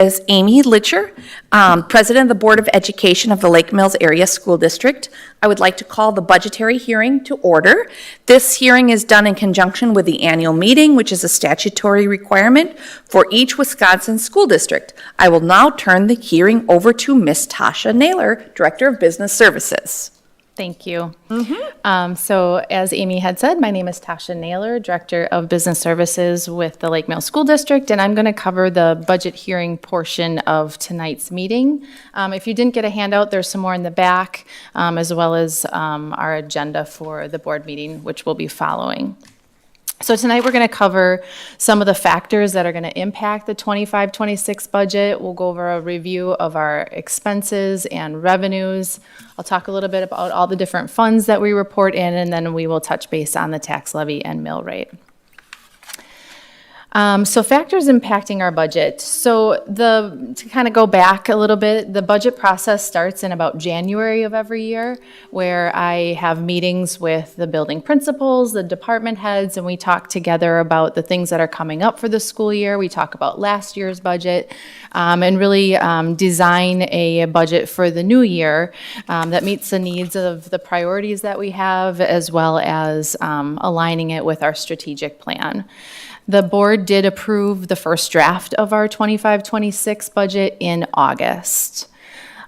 Is Amy Litcher, President of the Board of Education of the Lake Mills Area School District. I would like to call the budgetary hearing to order. This hearing is done in conjunction with the annual meeting, which is a statutory requirement for each Wisconsin school district. I will now turn the hearing over to Ms. Tasha Naylor, Director of Business Services. Thank you. So as Amy had said, my name is Tasha Naylor, Director of Business Services with the Lake Mills School District, and I'm going to cover the budget hearing portion of tonight's meeting. If you didn't get a handout, there's some more in the back, as well as our agenda for the board meeting, which we'll be following. So tonight we're going to cover some of the factors that are going to impact the 25-26 budget. We'll go over a review of our expenses and revenues. I'll talk a little bit about all the different funds that we report in, and then we will touch base on the tax levy and mill rate. So factors impacting our budget. So to kind of go back a little bit, the budget process starts in about January of every year, where I have meetings with the building principals, the department heads, and we talk together about the things that are coming up for the school year. We talk about last year's budget, and really design a budget for the new year that meets the needs of the priorities that we have, as well as aligning it with our strategic plan. The board did approve the first draft of our 25-26 budget in August.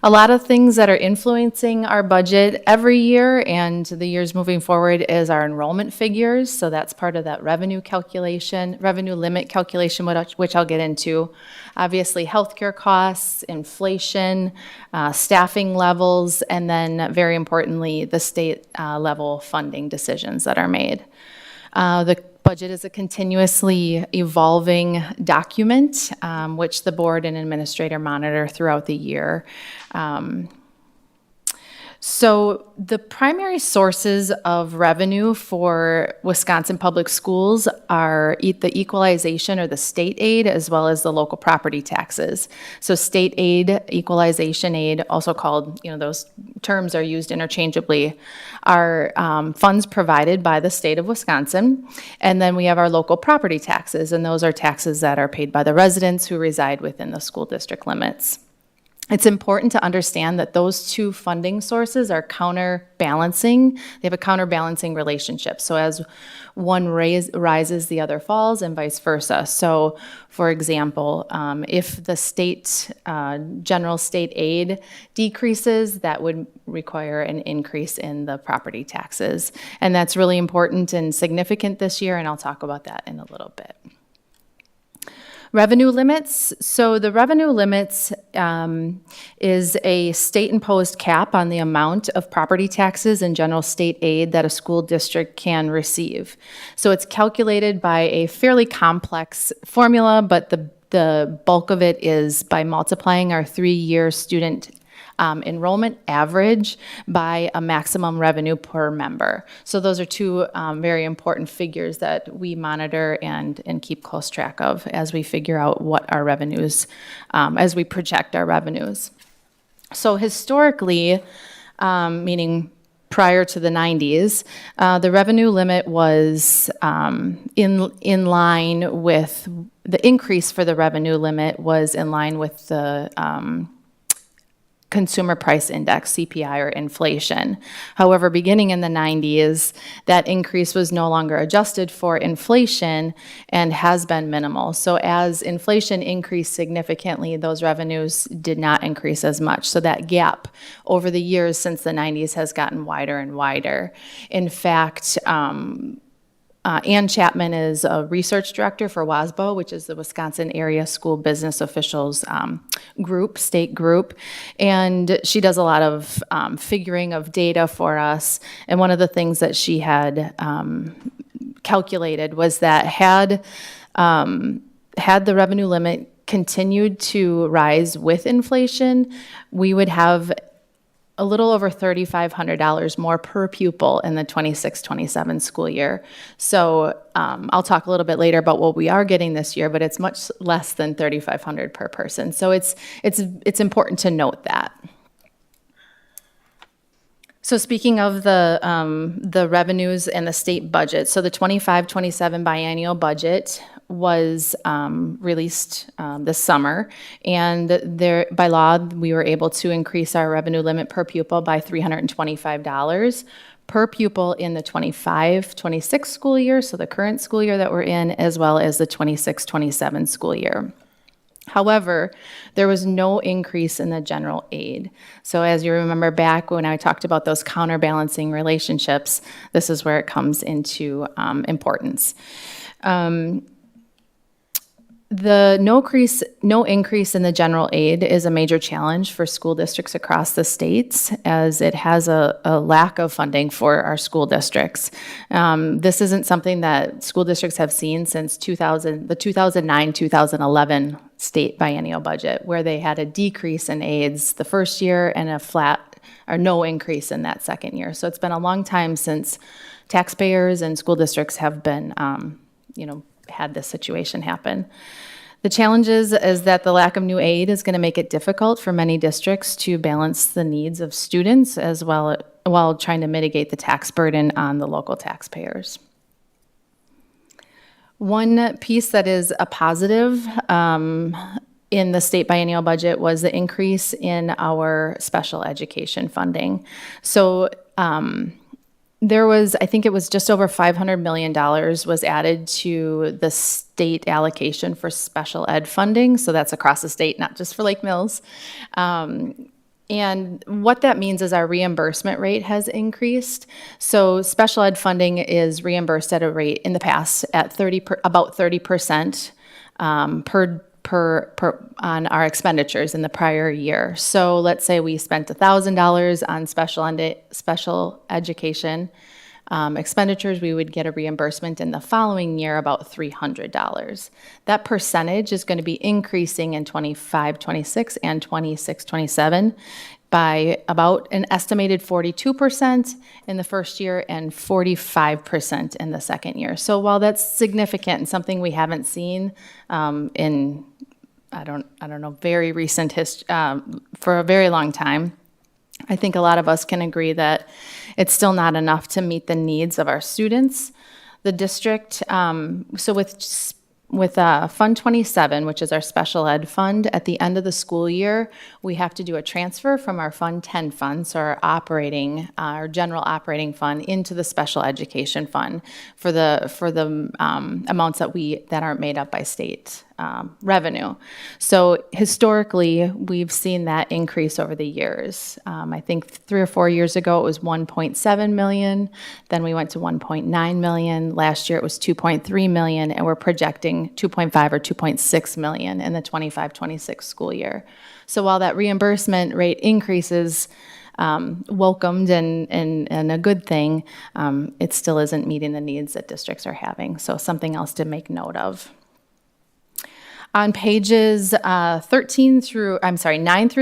A lot of things that are influencing our budget every year and the years moving forward is our enrollment figures. So that's part of that revenue limit calculation, which I'll get into. Obviously, healthcare costs, inflation, staffing levels, and then very importantly, the state level funding decisions that are made. The budget is a continuously evolving document, which the board and administrator monitor throughout the year. So the primary sources of revenue for Wisconsin Public Schools are the equalization or the state aid, as well as the local property taxes. So state aid, equalization aid, also called, those terms are used interchangeably, are funds provided by the state of Wisconsin. And then we have our local property taxes, and those are taxes that are paid by the residents who reside within the school district limits. It's important to understand that those two funding sources are counterbalancing. They have a counterbalancing relationship. So as one rises, the other falls, and vice versa. So, for example, if the general state aid decreases, that would require an increase in the property taxes. And that's really important and significant this year, and I'll talk about that in a little bit. Revenue limits. So the revenue limits is a state-imposed cap on the amount of property taxes and general state aid that a school district can receive. So it's calculated by a fairly complex formula, but the bulk of it is by multiplying our 3-year student enrollment average by a maximum revenue per member. So those are two very important figures that we monitor and keep close track of as we figure out what our revenues, as we project our revenues. So historically, meaning prior to the 90s, the revenue limit was in line with, the increase for the revenue limit was in line with the Consumer Price Index, CPI, or inflation. However, beginning in the 90s, that increase was no longer adjusted for inflation and has been minimal. So as inflation increased significantly, those revenues did not increase as much. So that gap over the years since the 90s has gotten wider and wider. In fact, Ann Chapman is a research director for WASBO, which is the Wisconsin Area School Business Officials state group, and she does a lot of figuring of data for us. And one of the things that she had calculated was that had the revenue limit continued to rise with inflation, we would have a little over $3,500 more per pupil in the 26-27 school year. So I'll talk a little bit later about what we are getting this year, but it's much less than $3,500 per person. So it's important to note that. So speaking of the revenues and the state budget, so the 25-27 biennial budget was released this summer, and there, by law, we were able to increase our revenue limit per pupil by $325 per pupil in the 25-26 school year, so the current school year that we're in, as well as the 26-27 school year. However, there was no increase in the general aid. So as you remember back when I talked about those counterbalancing relationships, this is where it comes into importance. The no increase in the general aid is a major challenge for school districts across the states, as it has a lack of funding for our school districts. This isn't something that school districts have seen since the 2009-2011 state biennial budget, where they had a decrease in aids the first year and a flat or no increase in that second year. So it's been a long time since taxpayers and school districts have been, had this situation happen. The challenge is that the lack of new aid is going to make it difficult for many districts to balance the needs of students as well while trying to mitigate the tax burden on the local taxpayers. One piece that is a positive in the state biennial budget was the increase in our special education funding. So there was, I think it was just over $500 million was added to the state allocation for special ed funding. So that's across the state, not just for Lake Mills. And what that means is our reimbursement rate has increased. So special ed funding is reimbursed at a rate in the past at about 30% per on our expenditures in the prior year. So let's say we spent $1,000 on special education expenditures, we would get a reimbursement in the following year about $300. That percentage is going to be increasing in 25-26 and 26-27 by about an estimated 42% in the first year and 45% in the second year. So while that's significant and something we haven't seen in I don't know, very recent history, for a very long time, I think a lot of us can agree that it's still not enough to meet the needs of our students. The district, so with Fund 27, which is our special ed fund, at the end of the school year, we have to do a transfer from our Fund 10 fund, so our general operating fund, into the special education fund for the amounts that aren't made up by state revenue. So historically, we've seen that increase over the years. I think 3 or 4 years ago, it was 1.7 million. Then we went to 1.9 million. Last year, it was 2.3 million, and we're projecting 2.5 or 2.6 million in the 25-26 school year. So while that reimbursement rate increases, welcomed and a good thing, it still isn't meeting the needs that districts are having. So something else to make note of. On pages 9 through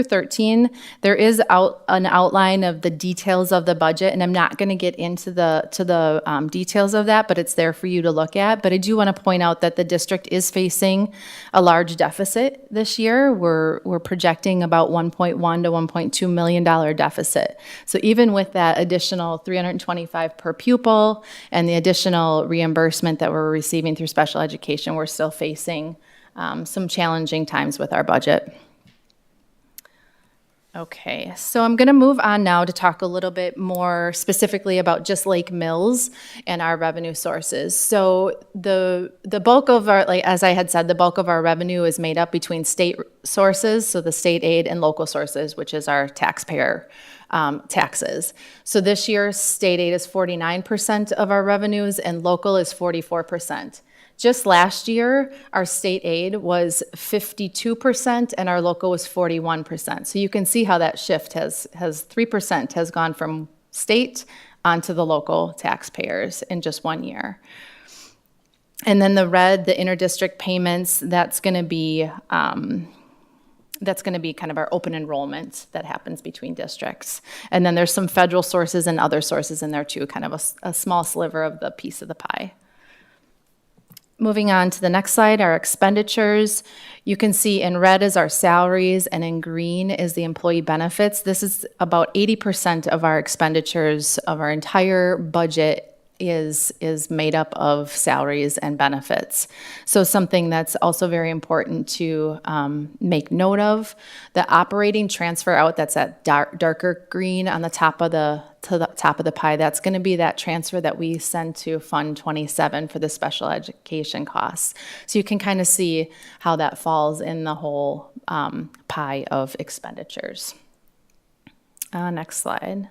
13, there is an outline of the details of the budget, and I'm not going to get into the details of that, but it's there for you to look at. But I do want to point out that the district is facing a large deficit this year. We're projecting about $1.1 to $1.2 million deficit. So even with that additional $325 per pupil and the additional reimbursement that we're receiving through special education, we're still facing some challenging times with our budget. Okay, so I'm going to move on now to talk a little bit more specifically about just Lake Mills and our revenue sources. So the bulk of our, like as I had said, the bulk of our revenue is made up between state sources, so the state aid, and local sources, which is our taxpayer taxes. So this year, state aid is 49% of our revenues, and local is 44%. Just last year, our state aid was 52% and our local was 41%. So you can see how that shift has 3% has gone from state onto the local taxpayers in just 1 year. And then the red, the interdistrict payments, that's going to be kind of our open enrollment that happens between districts. And then there's some federal sources and other sources in there too, kind of a small sliver of the piece of the pie. Moving on to the next slide, our expenditures. You can see in red is our salaries and in green is the employee benefits. This is about 80% of our expenditures of our entire budget is made up of salaries and benefits. So something that's also very important to make note of, the operating transfer out, that's that darker green on the top of the pie, that's going to be that transfer that we send to Fund 27 for the special education costs. So you can kind of see how that falls in the whole pie of expenditures. Next slide.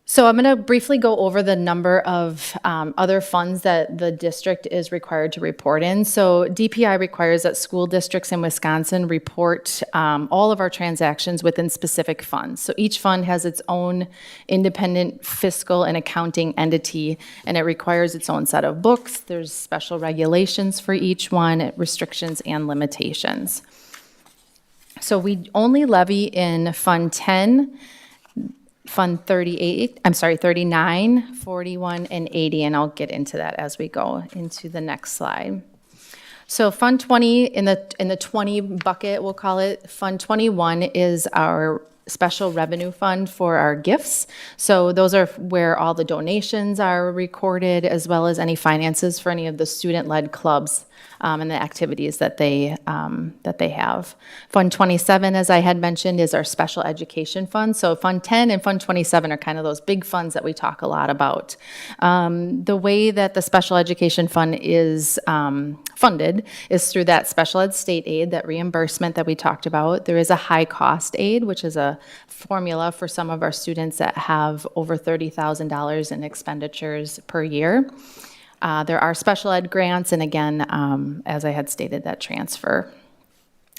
So I'm going to briefly go over the number of other funds that the district is required to report in. So DPI requires that school districts in Wisconsin report all of our transactions within specific funds. So each fund has its own independent fiscal and accounting entity, and it requires its own set of books. There's special regulations for each one, restrictions and limitations. So we only levy in Fund 10, Fund 39, 41, and 80, and I'll get into that as we go into the next slide. So Fund 20, in the 20 bucket, we'll call it, Fund 21 is our special revenue fund for our gifts. So those are where all the donations are recorded, as well as any finances for any of the student-led clubs and the activities that they have. Fund 27, as I had mentioned, is our special education fund. So Fund 10 and Fund 27 are kind of those big funds that we talk a lot about. The way that the special education fund is funded is through that special ed state aid, that reimbursement that we talked about. There is a high cost aid, which is a formula for some of our students that have over $30,000 in expenditures per year. There are special ed grants, and again, as I had stated, that transfer.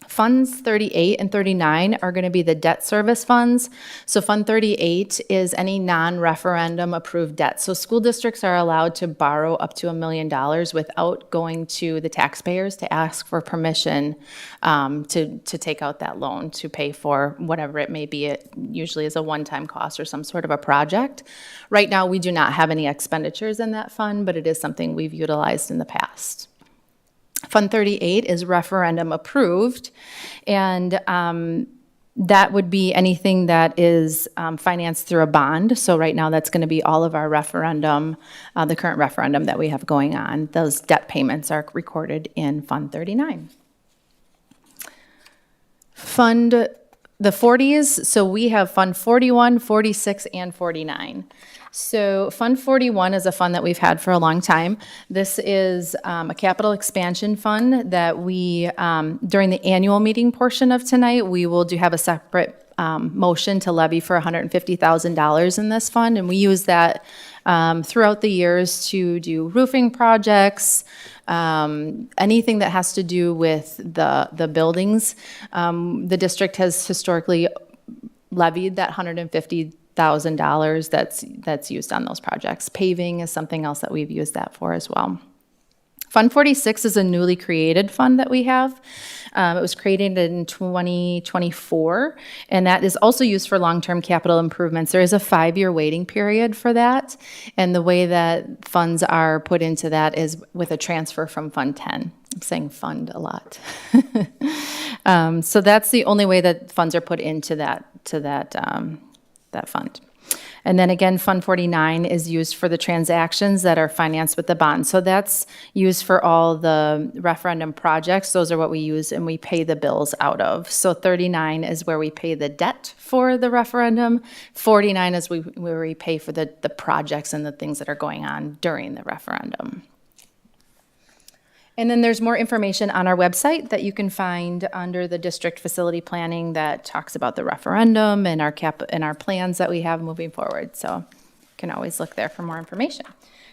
Funds 38 and 39 are going to be the debt service funds. So Fund 38 is any non-referendum approved debt. So school districts are allowed to borrow up to $1 million without going to the taxpayers to ask for permission to take out that loan to pay for whatever it may be. It usually is a one-time cost or some sort of a project. Right now, we do not have any expenditures in that fund, but it is something we've utilized in the past. Fund 38 is referendum approved, and that would be anything that is financed through a bond. So right now, that's going to be all of our referendum, the current referendum that we have going on. Those debt payments are recorded in Fund 39. Fund the 40s, so we have Fund 41, 46, and 49. So Fund 41 is a fund that we've had for a long time. This is a capital expansion fund that we, during the annual meeting portion of tonight, we will have a separate motion to levy for $150,000 in this fund, and we use that throughout the years to do roofing projects, anything that has to do with the buildings. The district has historically levied that $150,000 that's used on those projects. Paving is something else that we've used that for as well. Fund 46 is a newly created fund that we have. It was created in 2024, and that is also used for long-term capital improvements. There is a 5-year waiting period for that, and the way that funds are put into that is with a transfer from Fund 10. I'm saying fund a lot. So that's the only way that funds are put into that fund. And then again, Fund 49 is used for the transactions that are financed with the bond. So that's used for all the referendum projects. Those are what we use and we pay the bills out of. So 39 is where we pay the debt for the referendum. 49 is where we pay for the projects and the things that are going on during the referendum. And then there's more information on our website that you can find under the district facility planning that talks about the referendum and our plans that we have moving forward. So you can always look there for more information.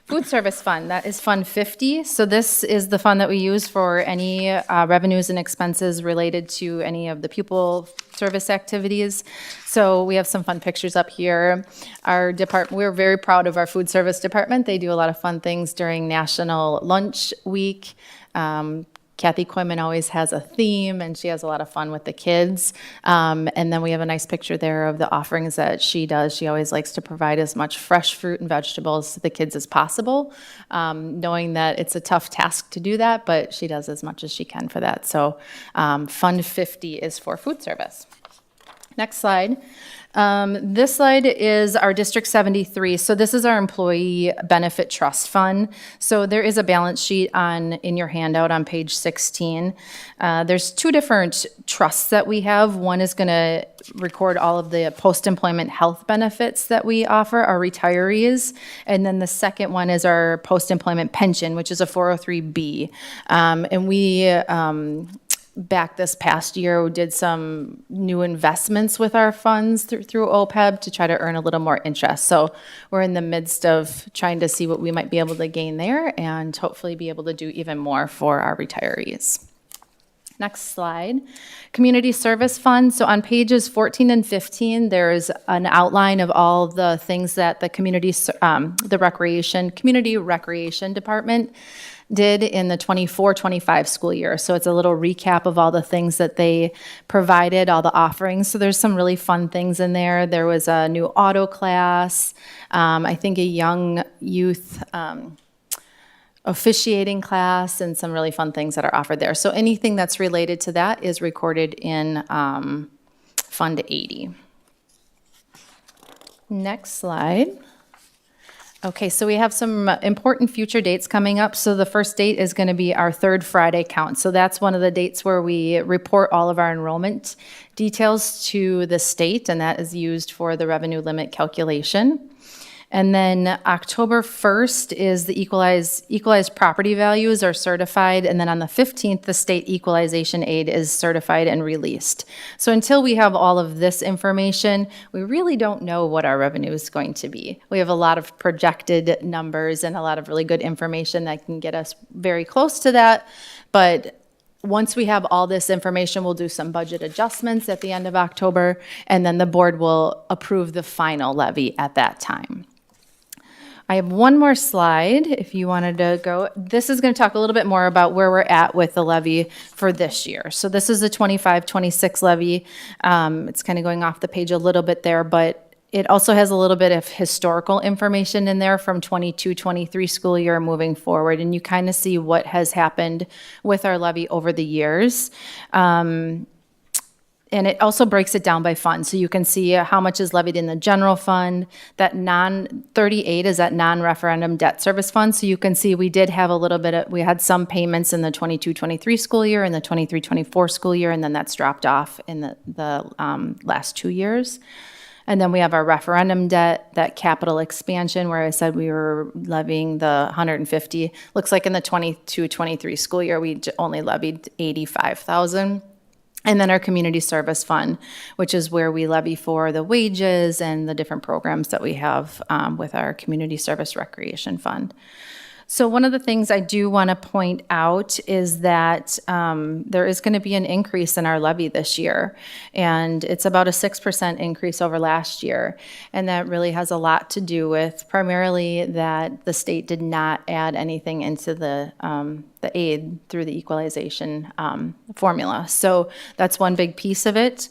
Food service fund, that is Fund 50. So this is the fund that we use for any revenues and expenses related to any of the pupil service activities. So we have some fun pictures up here. Our department, we're very proud of our food service department. They do a lot of fun things during National Lunch Week. Kathy Koyman always has a theme, and she has a lot of fun with the kids. And then we have a nice picture there of the offerings that she does. She always likes to provide as much fresh fruit and vegetables to the kids as possible, knowing that it's a tough task to do that, but she does as much as she can for that. So Fund 50 is for food service. Next slide. This slide is our District 73. So this is our Employee Benefit Trust Fund. So there is a balance sheet in your handout on page 16. There's two different trusts that we have. One is going to record all of the post-employment health benefits that we offer our retirees. And then the second one is our post-employment pension, which is a 403B. And we back this past year, we did some new investments with our funds through OPEB to try to earn a little more interest. So we're in the midst of trying to see what we might be able to gain there and hopefully be able to do even more for our retirees. Next slide. Community Service Fund. So on pages 14 and 15, there's an outline of all the things that the community recreation department did in the 24-25 school year. So it's a little recap of all the things that they provided, all the offerings. So there's some really fun things in there. There was a new auto class, I think a young youth officiating class, and some really fun things that are offered there. So anything that's related to that is recorded in Fund 80. Next slide. Okay, so we have some important future dates coming up. So the first date is going to be our third Friday count. So that's one of the dates where we report all of our enrollment details to the state, and that is used for the revenue limit calculation. And then October 1st is the equalized property values are certified, and then on the 15th, the state equalization aid is certified and released. So until we have all of this information, we really don't know what our revenue is going to be. We have a lot of projected numbers and a lot of really good information that can get us very close to that, but once we have all this information, we'll do some budget adjustments at the end of October, and then the board will approve the final levy at that time. I have one more slide if you wanted to go. This is going to talk a little bit more about where we're at with the levy for this year. So this is the 25-26 levy. It's kind of going off the page a little bit there, but it also has a little bit of historical information in there from 22-23 school year moving forward, and you kind of see what has happened with our levy over the years. And it also breaks it down by fund. So you can see how much is levied in the general fund. That 38 is that non-referendum debt service fund. So you can see we did have a little bit we had some payments in the 22-23 school year and the 23-24 school year, and then that's dropped off in the last 2 years. And then we have our referendum debt, that capital expansion where I said we were levying the 150. Looks like in the 22-23 school year, we only levied 85,000. And then our community service fund, which is where we levy for the wages and the different programs that we have with our community service recreation fund. So one of the things I do want to point out is that there is going to be an increase in our levy this year, and it's about a 6% increase over last year. And that really has a lot to do with primarily that the state did not add anything into the aid through the equalization formula. So that's one big piece of it.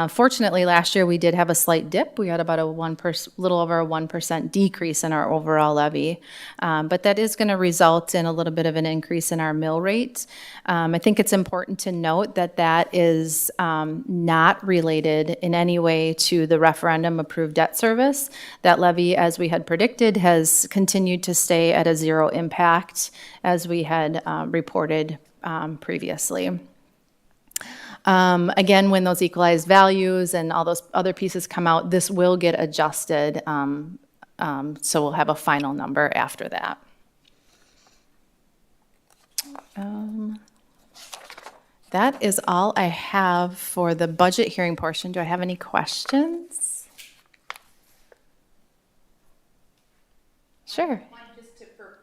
Fortunately, last year we did have a slight dip. We had about little over a 1% decrease in our overall levy, but that is going to result in a little bit of an increase in our mill rate. I think it's important to note that that is not related in any way to the referendum approved debt service. That levy, as we had predicted, has continued to stay at a zero impact as we had reported previously. Again, when those equalized values and all those other pieces come out, this will get adjusted, so we'll have a final number after that. That is all I have for the budget hearing portion. Do I have any questions? Sure. Just for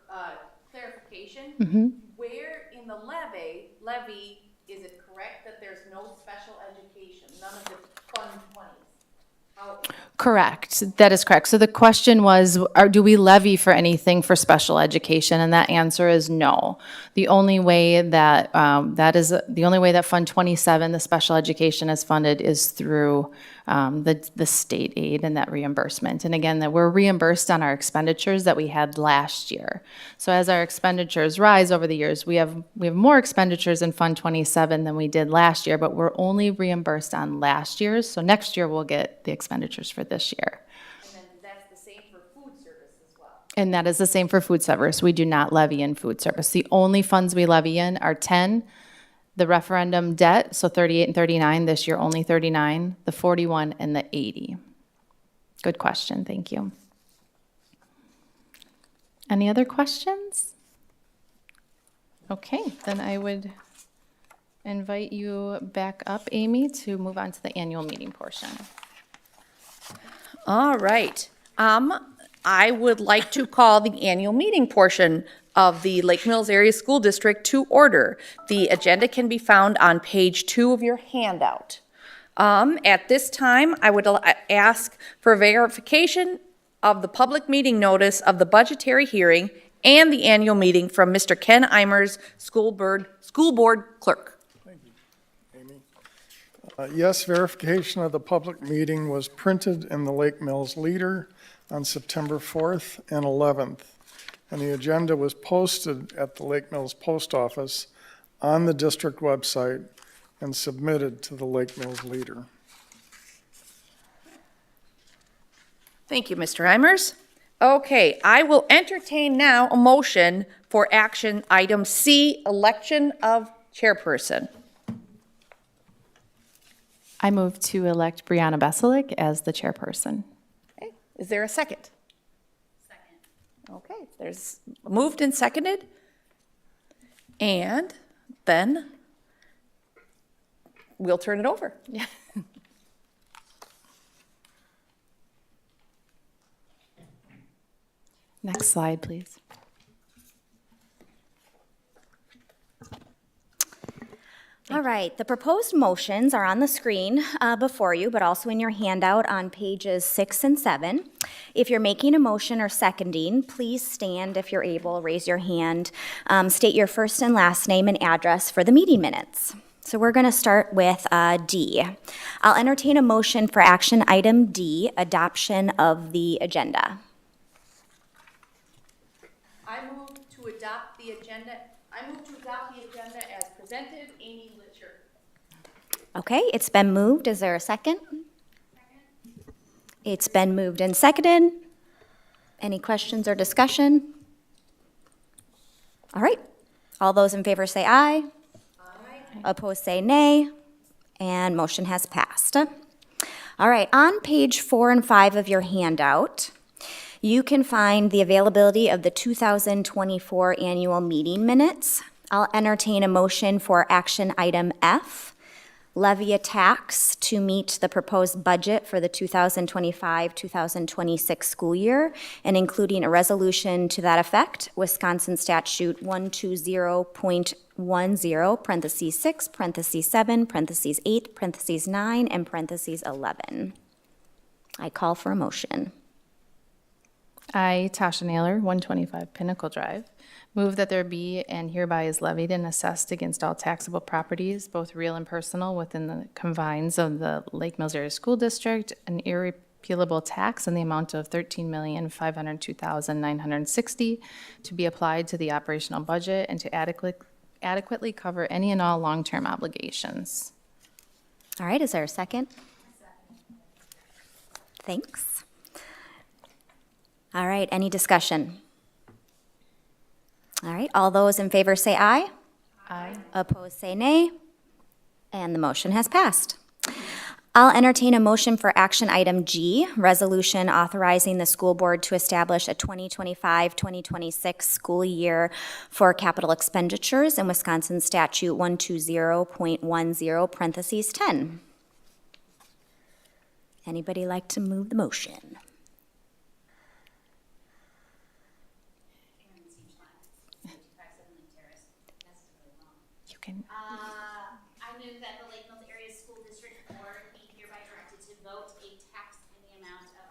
clarification, where in the levy is it correct that there's no special education, none of the Fund 20s? Correct. That is correct. So the question was, do we levy for anything for special education? And that answer is no. The only way that, the only way that Fund 27, the special education, is funded is through the state aid and that reimbursement. And again, that we're reimbursed on our expenditures that we had last year. So as our expenditures rise over the years, we have more expenditures in Fund 27 than we did last year, but we're only reimbursed on last year's. So next year we'll get the expenditures for this year. And then that's the same for food service as well. And that is the same for food service. We do not levy in food service. The only funds we levy in are 10, the referendum debt, so 38 and 39, this year only 39, the 41, and the 80. Good question, thank you. Any other questions? Okay, then I would invite you back up, Amy, to move on to the annual meeting portion. All right. I would like to call the annual meeting portion of the Lake Mills Area School District to order. The agenda can be found on page 2 of your handout. At this time, I would ask for verification of the public meeting notice of the budgetary hearing and the annual meeting from Mr. Ken Eimers, School Board Clerk. Thank you, Amy. Yes, verification of the public meeting was printed in the Lake Mills Leader on September 4th and 11th, and the agenda was posted at the Lake Mills Post Office on the district website and submitted to the Lake Mills Leader. Thank you, Mr. Eimers. Okay, I will entertain now a motion for action item C, election of chairperson. I move to elect Brianna Beselick as the chairperson. Okay, is there a second? Second. Okay, there's moved and seconded. And then we'll turn it over. Yeah. Next slide, please. All right, the proposed motions are on the screen before you, but also in your handout on pages 6 and 7. If you're making a motion or seconding, please stand if you're able, raise your hand, state your first and last name and address for the meeting minutes. So we're going to start with D. I'll entertain a motion for action item D, adoption of the agenda. I move to adopt the agenda. I move to adopt the agenda as presented. Amy Litcher. Okay, it's been moved. Is there a second? Second. It's been moved and seconded. Any questions or discussion? All right. All those in favor say aye. Aye. Opposed say nay. And motion has passed. All right, on page 4 and 5 of your handout, you can find the availability of the 2024 annual meeting minutes. I'll entertain a motion for action item F, levy a tax to meet the proposed budget for the 2025-2026 school year, and including a resolution to that effect, Wisconsin Statute 120.10, parentheses 6, parentheses 7, parentheses 8, parentheses 9, and parentheses 11. I call for a motion. I, Tasha Naylor, 125 Pinnacle Drive, move that there be and hereby is levied and assessed against all taxable properties, both real and personal, within the confines of the Lake Mills Area School District, an irrepealable tax in the amount of $13,502,960 to be applied to the operational budget and to adequately cover any and all long-term obligations. All right, is there a second? Thanks. All right, any discussion? All right, all those in favor say aye. Aye. Opposed say nay. And the motion has passed. I'll entertain a motion for action item G, resolution authorizing the school board to establish a 2025-2026 school year for capital expenditures in Wisconsin Statute 120.10, parentheses 10. Anybody like to move the motion? You can. I move that the Lake Mills Area School District Board be hereby directed to vote a tax in the amount of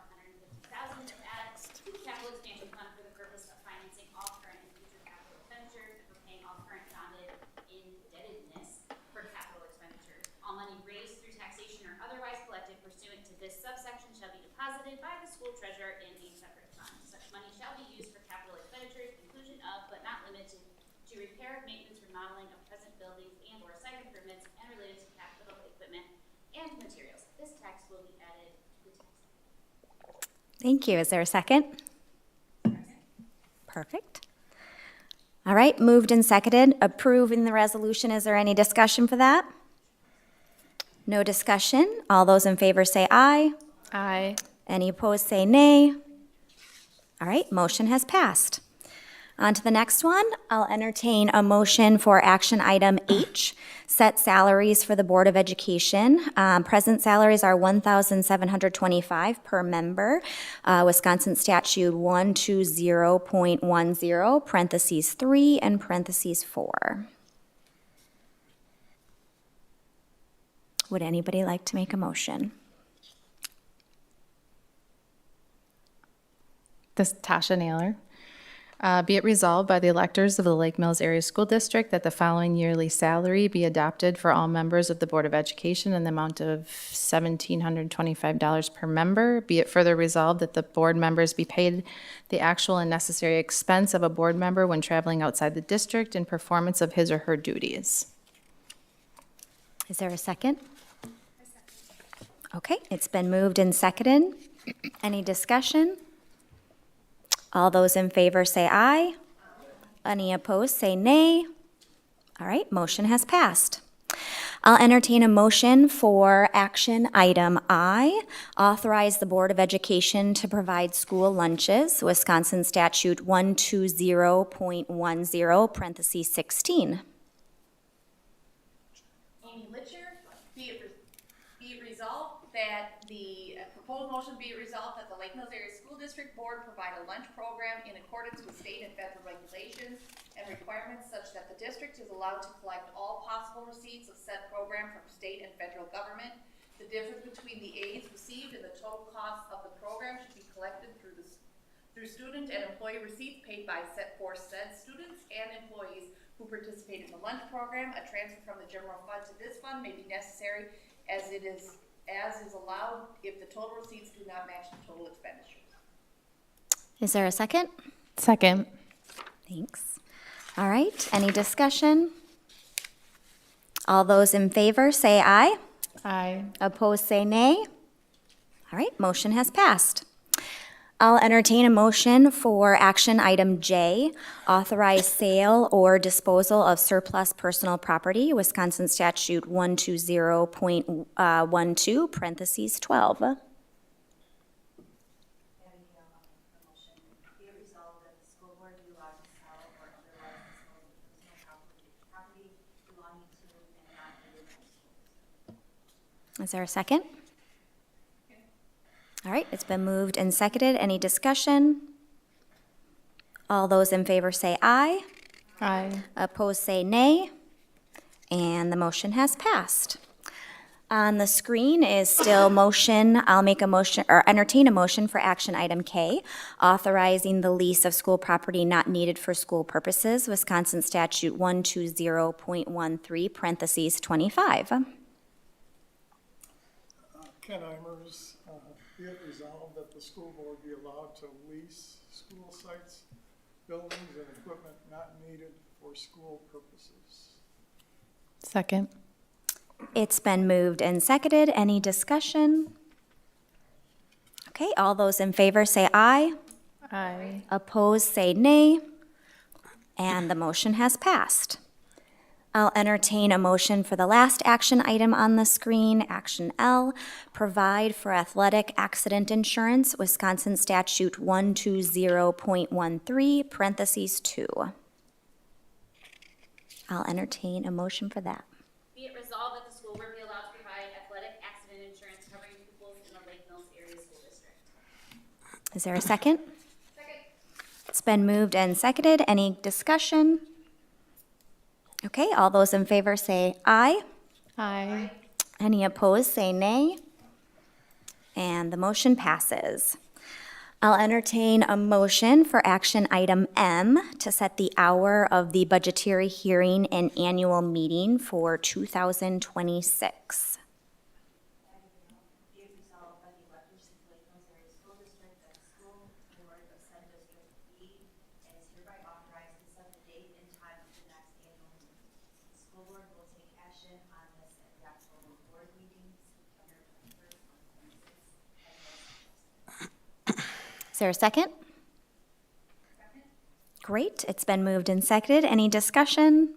repair, maintenance, remodeling of present buildings and/or site improvements and related to capital equipment and materials. This text will be added to the text. Thank you. Is there a second? Perfect. All right, moved and seconded, approving the resolution. Is there any discussion for that? No discussion. All those in favor say aye. Aye. Any opposed say nay. All right, motion has passed. On to the next one. I'll entertain a motion for action item H, set salaries for the Board of Education. Present salaries are $1,725 per member. Wisconsin Statute 120.10, parentheses 3 and parentheses 4. Would anybody like to make a motion? This is Tasha Naylor. Be it resolved by the electors of the Lake Mills Area School District that the following yearly salary be adopted for all members of the Board of Education in the amount of $1,725 per member. Be it further resolved that the board members be paid the actual and necessary expense of a board member when traveling outside the district in performance of his or her duties. Is there a second? Okay, it's been moved and seconded. Any discussion? All those in favor say aye. Any opposed say nay. All right, motion has passed. I'll entertain a motion for action item I, authorize the Board of Education to provide school lunches, Wisconsin Statute 120.10, parentheses 16. Amy Litcher, be it resolved that the proposed motion be it resolved that the Lake Mills Area School District Board provide a lunch program in accordance with state and federal regulations and requirements such that the district is allowed to collect all possible receipts of said program from state and federal government. The difference between the aids received and the total cost of the program should be collected through student and employee receipts paid by said students and employees who participate in the lunch program. A transfer from the general fund to this fund may be necessary as is allowed if the total receipts do not match the total expenditures. Is there a second? Second. Thanks. All right, any discussion? All those in favor say aye. Aye. Opposed say nay. All right, motion has passed. I'll entertain a motion for action item J, authorize sale or disposal of surplus personal property, Wisconsin Statute 120.12, parentheses 12. Be it resolved that the school board be allowed to sell or otherwise dispose of personal property belonging to and not needed by schools. Is there a second? All right, it's been moved and seconded. Any discussion? All those in favor say aye. Aye. Opposed say nay. And the motion has passed. On the screen is still motion. I'll make a motion or entertain a motion for action item K, authorizing the lease of school property not needed for school purposes, Wisconsin Statute 120.13, parentheses 25. Ken Imers, be it resolved that the school board be allowed to lease school sites, buildings, and equipment not needed for school purposes. Second. It's been moved and seconded. Any discussion? Okay, all those in favor say aye. Aye. Opposed say nay. And the motion has passed. I'll entertain a motion for the last action item on the screen, action L, provide for athletic accident insurance, Wisconsin Statute 120.13, parentheses 2. I'll entertain a motion for that. Be it resolved that the school board be allowed to provide athletic accident insurance covering pupils in the Lake Mills Area School District. Is there a second? Second. It's been moved and seconded. Any discussion? Okay, all those in favor say aye. Aye. Any opposed say nay. And the motion passes. I'll entertain a motion for action item M to set the hour of the budgetary hearing and annual meeting for 2026. Be it resolved by the electors of the Lake Mills Area School District that the school board of said district be and is hereby authorized to set the date and time of the next Is there a second? Great, it's been moved and seconded. Any discussion?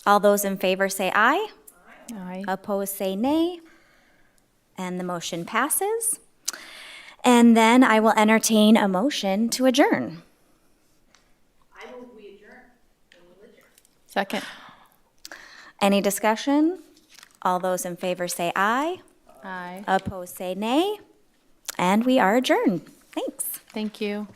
All those in favor say aye. Aye. Opposed, say nay. And the motion passes. And then I will entertain a motion to adjourn. Second. Any discussion? All those in favor say aye. Aye. Opposed, say nay. And we are adjourned. Thanks. Thank you.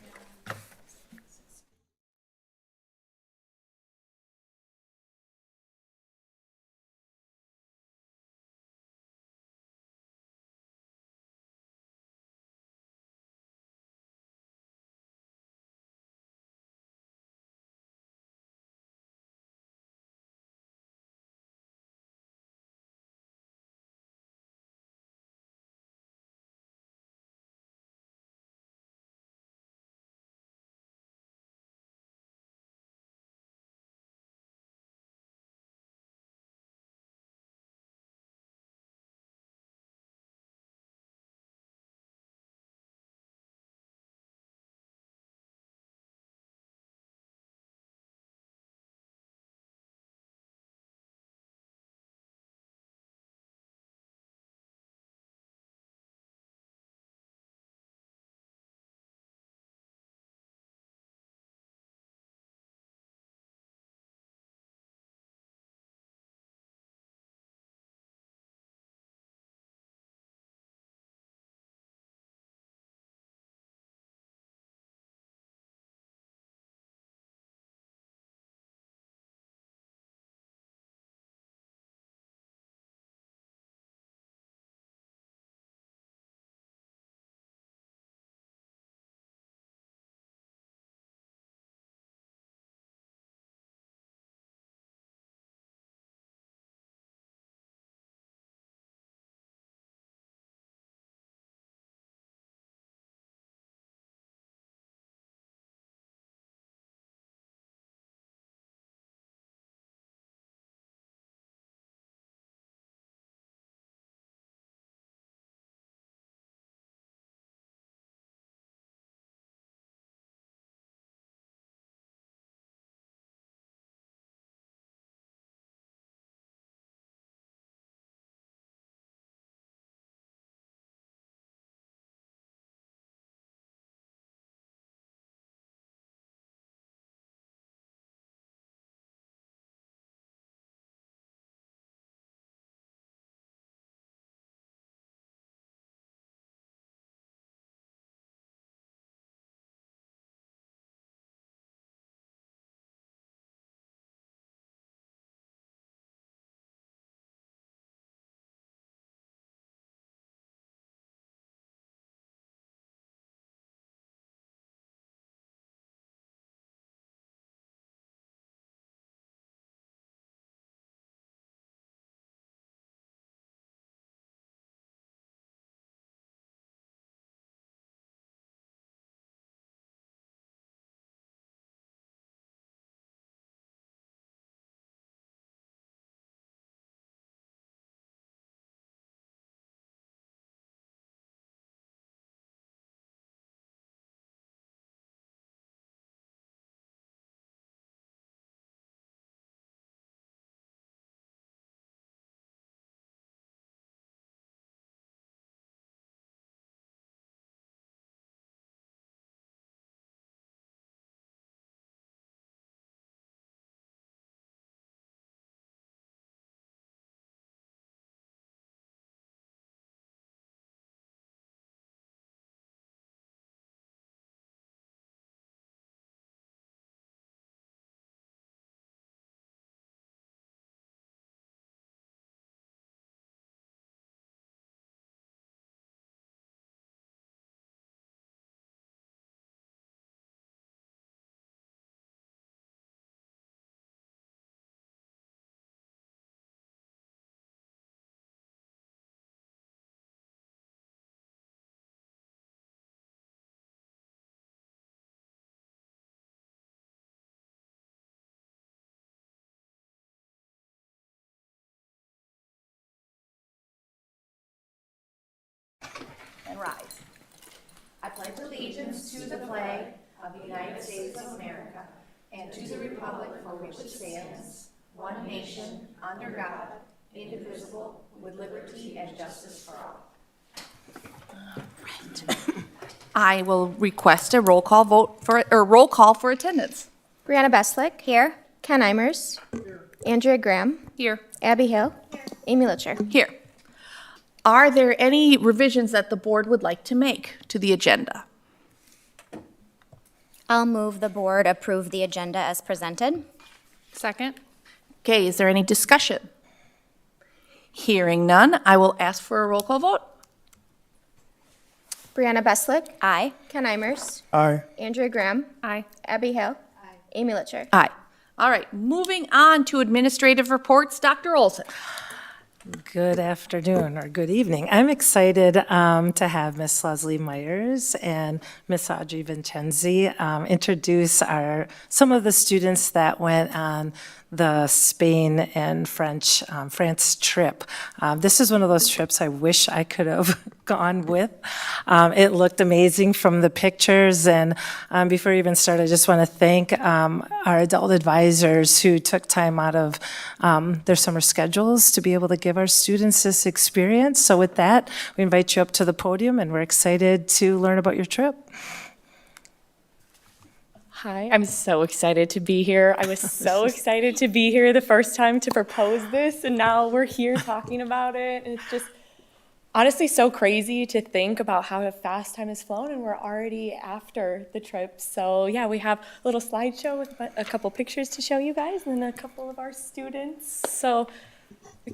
And rise. I pledge allegiance to the flag of the United States of America and to the republic for which it stands, one nation, under God, indivisible, with liberty and justice for all. I will request a roll call for attendance. Brianna Beslick. Here. Ken Imers. Andrea Graham. Here. Abby Hill. Amy Litcher. Here. Are there any revisions that the board would like to make to the agenda? I'll move the board approve the agenda as presented. Second. Okay, is there any discussion? Hearing none, I will ask for a roll call vote. Brianna Beslick. Aye. Ken Imers. Aye. Andrea Graham. Aye. Abby Hill. Amy Litcher. Aye. All right, moving on to administrative reports, Dr. Olson. Good afternoon or good evening. I'm excited to have Miss Leslie Myers and Miss Audrey Vincenzi introduce some of the students that went on the Spain and France trip. This is one of those trips I wish I could have gone with. It looked amazing from the pictures, and before we even start, I just want to thank our adult advisors who took time out of their summer schedules to be able to give our students this experience. So with that, we invite you up to the podium, and we're excited to learn about your trip. Hi, I'm so excited to be here. I was so excited to be here the first time to propose this, and now we're here talking about it. And it's just honestly so crazy to think about how fast time has flown, and we're already after the trip. So yeah, we have a little slideshow with a couple pictures to show you guys, and then a couple of our students. So,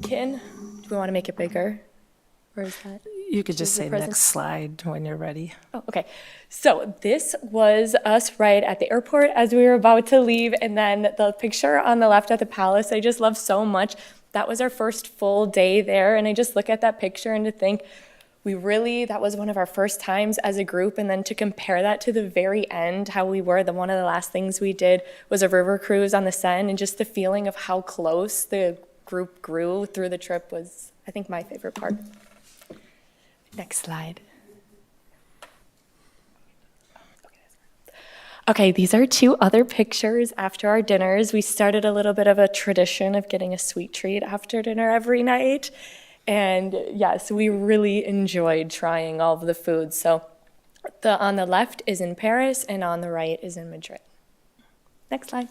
Ken, do we want to make it bigger? Or is that? You could just the say present- next slide when you're ready. Oh, okay. So this was us right at the airport as we were about to leave. And then the picture on the left at the palace, I just love so much. That was our first full day there. And I just look at that picture and to think, that was one of our first times as a group. And then to compare that to the very end, how we were, one of the last things we did was a river cruise on the Seine. And just the feeling of how close the group grew through the trip was, I think, my favorite part. Next slide. Okay, these are two other pictures after our dinners. We started a little bit of a tradition of getting a sweet treat after dinner every night. And yes, we really enjoyed trying all of the food. So on the left is in Paris and on the right is in Madrid. Next slide.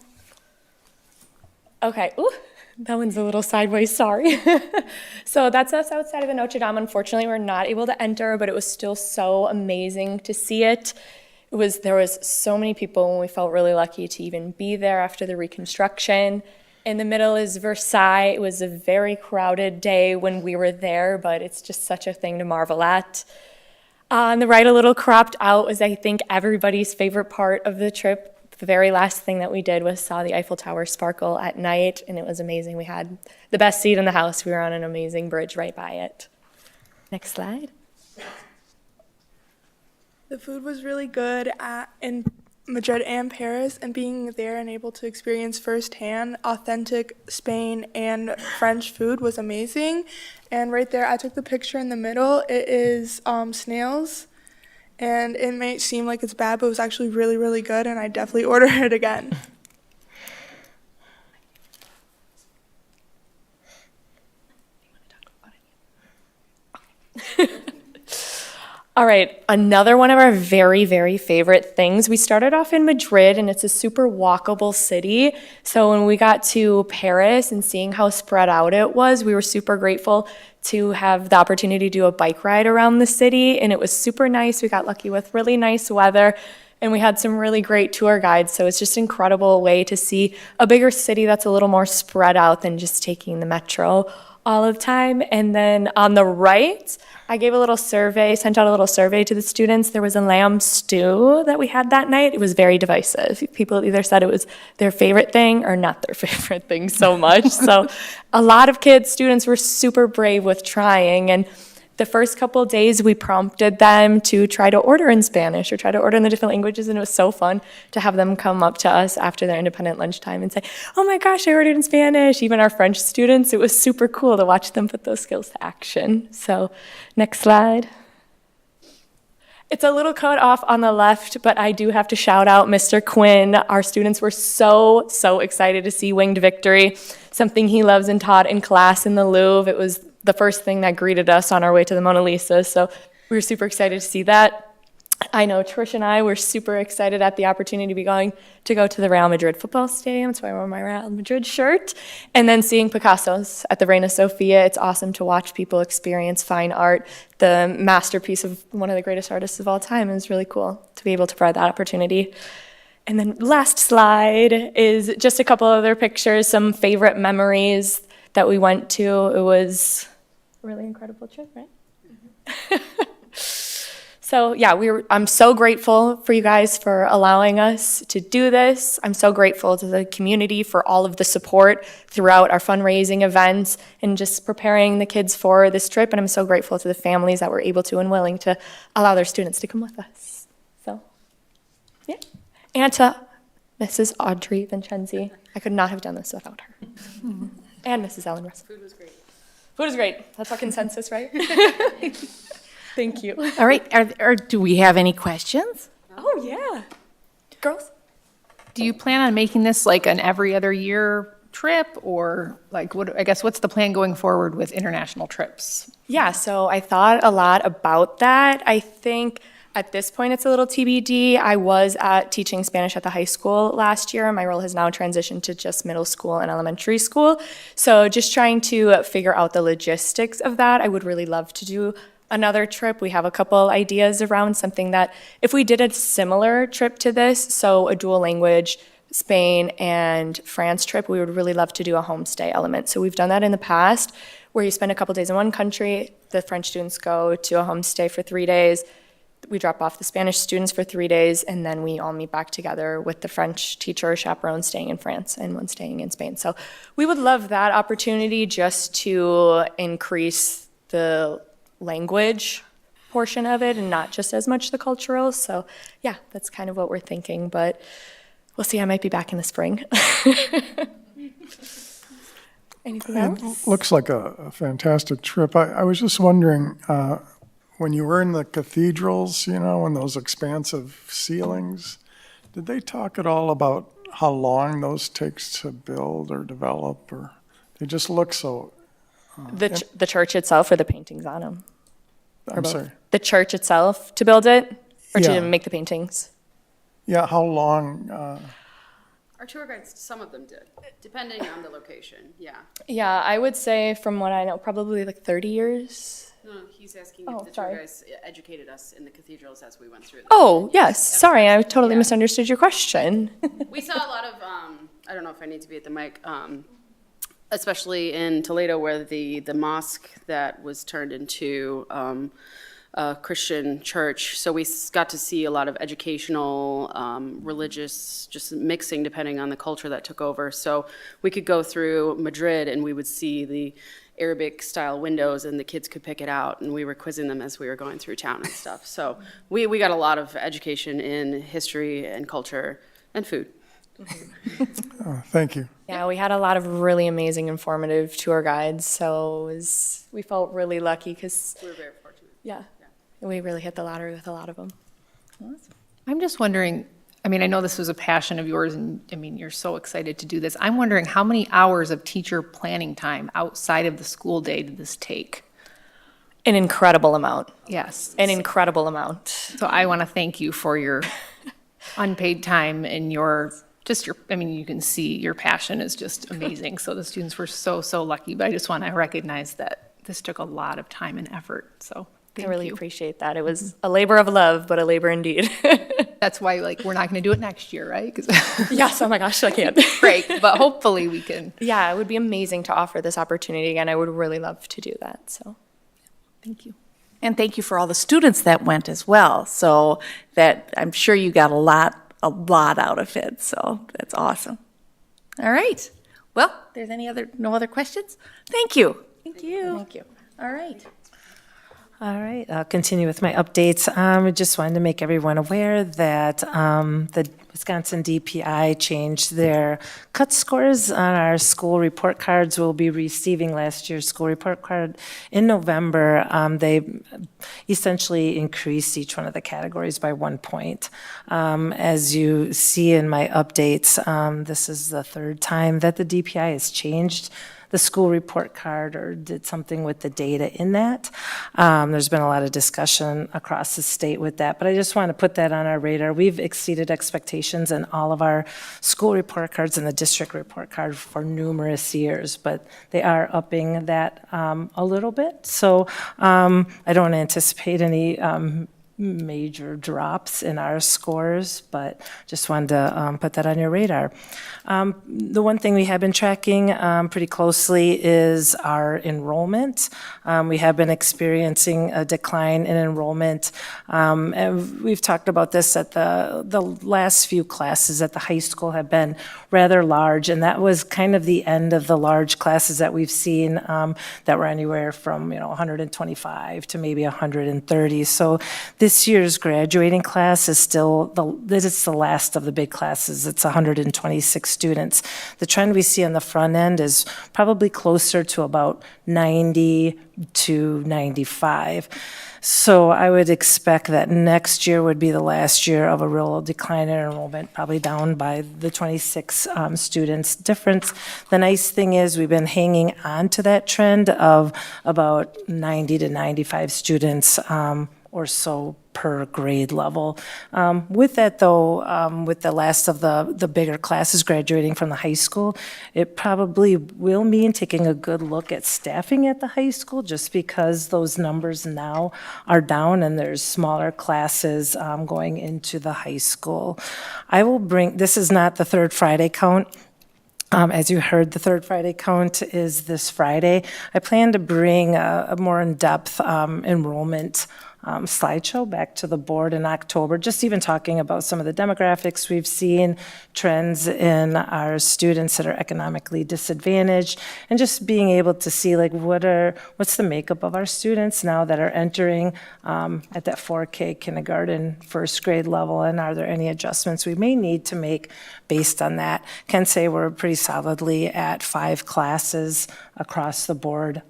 Okay, ooh. That one's a little sideways, sorry. So that's us outside of the Notre Dame. Unfortunately, we're not able to enter, but it was still so amazing to see it. There was so many people, and we felt really lucky to even be there after the reconstruction. In the middle is Versailles. It was a very crowded day when we were there, but it's just such a thing to marvel at. On the right, a little cropped out, was I think everybody's favorite part of the trip. The very last thing that we did was saw the Eiffel Tower sparkle at night, and it was amazing. We had the best seat in the house. We were on an amazing bridge right by it. Next slide. The food was really good in Madrid and Paris, and being there and able to experience firsthand authentic Spain and French food was amazing. And right there, I took the picture in the middle. It is snails. And it may seem like it's bad, but it was actually really, really good, and I definitely order it again. All right, another one of our very, very favorite things. We started off in Madrid, and it's a super walkable city. So when we got to Paris and seeing how spread out it was, we were super grateful to have the opportunity to do a bike ride around the city, and it was super nice. We got lucky with really nice weather, and we had some really great tour guides. So it's just an incredible way to see a bigger city that's a little more spread out than just taking the metro all of the time. And then on the right, I gave a little survey, sent out a little survey to the students. There was a lamb stew that we had that night. It was very divisive. People either said it was their favorite thing or not their favorite thing so much. So a lot of students were super brave with trying. And the first couple of days, we prompted them to try to order in Spanish or try to order in the different languages, and it was so fun to have them come up to us after their independent lunchtime and say, oh my gosh, I ordered in Spanish. Even our French students, it was super cool to watch them put those skills to action. So next slide. It's a little cut off on the left, but I do have to shout out Mr. Quinn. Our students were so excited to see Winged Victory, something he loves and taught in class in the Louvre. It was the first thing that greeted us on our way to the Mona Lisa, so we were super excited to see that. I know Trish and I were super excited at the opportunity to go to the Real Madrid football stadium. That's why I wore my Real Madrid shirt. And then seeing Picasso's at the Reina Sofia. It's awesome to watch people experience fine art. The masterpiece of one of the greatest artists of all time. It was really cool to be able to provide that opportunity. And then last slide is just a couple other pictures, some favorite memories that we went to. It was a really incredible trip, right? So yeah, I'm so grateful for you guys for allowing us to do this. I'm so grateful to the community for all of the support throughout our fundraising events and just preparing the kids for this trip. And I'm so grateful to the families that were able to and willing to allow their students to come with us. So, yeah. And to Mrs. Audrey Vincenzi. I could not have done this without her. And Mrs. Ellen Russell. Food was great. Food was great. That's our consensus, right? Thank you. All right, do we have any questions? Oh, yeah. Girls? Do you plan on making this like an every other year trip, or like what's the plan going forward with international trips? Yeah, so I thought a lot about that. I think at this point it's a little TBD. I was teaching Spanish at the high school last year. My role has now transitioned to just middle school and elementary school. So just trying to figure out the logistics of that. I would really love to do another trip. We have a couple ideas around something that if we did a similar trip to this, so a dual language Spain and France trip, we would really love to do a homestay element. So we've done that in the past where you spend a couple days in one country, the French students go to a homestay for 3 days, we drop off the Spanish students for 3 days, and then we all meet back together with the French teacher or chaperone staying in France and one staying in Spain. So we would love that opportunity just to increase the language portion of it and not just as much the cultural. So yeah, that's kind of what we're thinking, but we'll see. I might be back in the spring. Anything else? It looks like a fantastic trip. I was just wondering, when you were in the cathedrals, you know, and those expansive ceilings, did they talk at all about how long those takes to build or develop, or they just look so... The church itself or the paintings on them? I'm sorry. The church itself to build it or Yeah. to make the paintings? Yeah, how long? Our tour guides, some of them did, depending on the location, yeah. Yeah, I would say from what I know, probably like 30 years. No, he's asking Oh, if the sorry. tour guides educated us in the cathedrals as we went through them. Oh, yes. Sorry, I totally misunderstood your question. We saw a lot of, I don't know if I need to be at the mic, especially in Toledo where the mosque that was turned into a Christian church. So we got to see a lot of educational, religious, just mixing depending on the culture that took over. So we could go through Madrid and we would see the Arabic style windows and the kids could pick it out, and we were quizzing them as we were going through town and stuff. So we got a lot of education in history and culture and food. Thank you. Yeah, we had a lot of really amazing, informative tour guides. So we felt really lucky because, We were very fortunate. yeah, we really hit the lottery with a lot of them. I'm just wondering, I mean, I know this was a passion of yours, and I mean, you're so excited to do this. I'm wondering how many hours of teacher planning time outside of the school day did this take? An incredible amount. Yes. An incredible amount. So I want to thank you for your unpaid time and I mean, you can see your passion is just amazing. So the students were so lucky, but I just want to recognize that this took a lot of time and effort, so I thank really you. appreciate that. It was a labor of love, but a labor indeed. That's why, like, we're not going to do it next year, right? 'Cause- Yes, oh my gosh, I can't. Great, but hopefully we can. Yeah, it would be amazing to offer this opportunity again. I would really love to do that, so thank you. And thank you for all the students that went as well, so that I'm sure you got a lot out of it, so that's awesome. All right, well, there's no other questions? Thank you. Thank you. Thank you. All right. All right, I'll continue with my updates. I just wanted to make everyone aware that the Wisconsin DPI changed their cut scores on our school report cards. We'll be receiving last year's school report card in November. They essentially increased each one of the categories by 1 point. As you see in my updates, this is the third time that the DPI has changed the school report card or did something with the data in that. There's been a lot of discussion across the state with that, but I just want to put that on our radar. We've exceeded expectations in all of our school report cards and the district report card for numerous years, but they are upping that a little bit. So I don't anticipate any major drops in our scores, but just wanted to put that on your radar. The one thing we have been tracking pretty closely is our enrollment. We have been experiencing a decline in enrollment. And we've talked about this at the last few classes at the high school have been rather large, and that was kind of the end of the large classes that we've seen that were anywhere from 125 to maybe 130. So this year's graduating class is still this is the last of the big classes. It's 126 students. The trend we see on the front end is probably closer to about 90 to 95. So I would expect that next year would be the last year of a real decline in enrollment, probably down by the 26 students difference. The nice thing is we've been hanging on to that trend of about 90 to 95 students or so per grade level. With that though, with the last of the bigger classes graduating from the high school, it probably will mean taking a good look at staffing at the high school just because those numbers now are down and there's smaller classes going into the high school. This is not the third Friday count. As you heard, the third Friday count is this Friday. I plan to bring a more in-depth enrollment slideshow back to the board in October, just even talking about some of the demographics we've seen, trends in our students that are economically disadvantaged, and just being able to see like what's the makeup of our students now that are entering at that 4K kindergarten first grade level, and are there any adjustments we may need to make based on that. Can say we're pretty solidly at 5 classes across the board.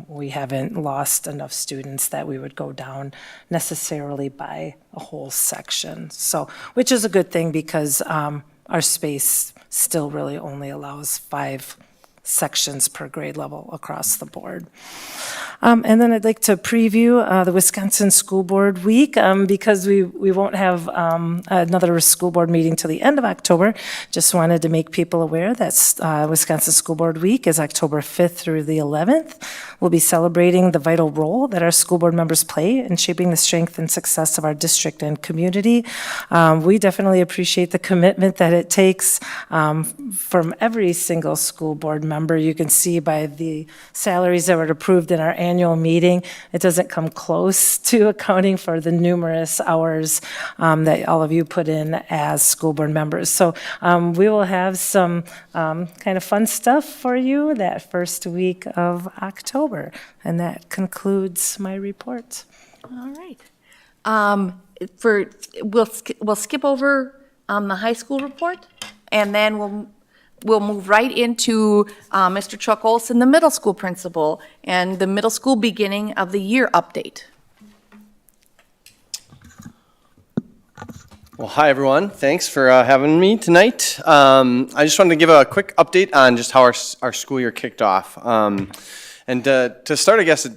We haven't lost enough students that we would go down necessarily by a whole section. So, which is a good thing because our space still really only allows 5 sections per grade level across the board. And then I'd like to preview the Wisconsin School Board Week because we won't have another school board meeting till the end of October. Just wanted to make people aware that Wisconsin School Board Week is October 5th through the 11th. We'll be celebrating the vital role that our school board members play in shaping the strength and success of our district and community. We definitely appreciate the commitment that it takes from every single school board member. You can see by the salaries that were approved in our annual meeting, it doesn't come close to accounting for the numerous hours that all of you put in as school board members. So we will have some kind of fun stuff for you that first week of October. And that concludes my report. All right. We'll skip over the high school report, and then we'll move right into Mr. Chuck Olson, the middle school principal, and the middle school beginning of the year update. Well, hi, everyone. Thanks for having me tonight. I just wanted to give a quick update on just how our school year kicked off. And to start, I guess,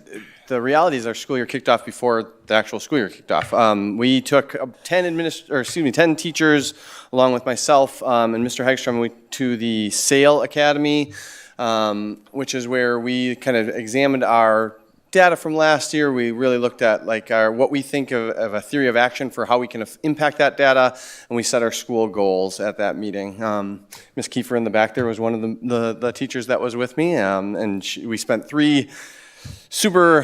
the reality is our school year kicked off before the actual school year kicked off. We took 10 teachers, along with myself and Mr. Hegstrom, to the SAIL Academy, which is where we kind of examined our data from last year. We really looked at what we think of a theory of action for how we can impact that data, and we set our school goals at that meeting. Ms. Kiefer in the back there was one of the teachers that was with me, and we spent 3 super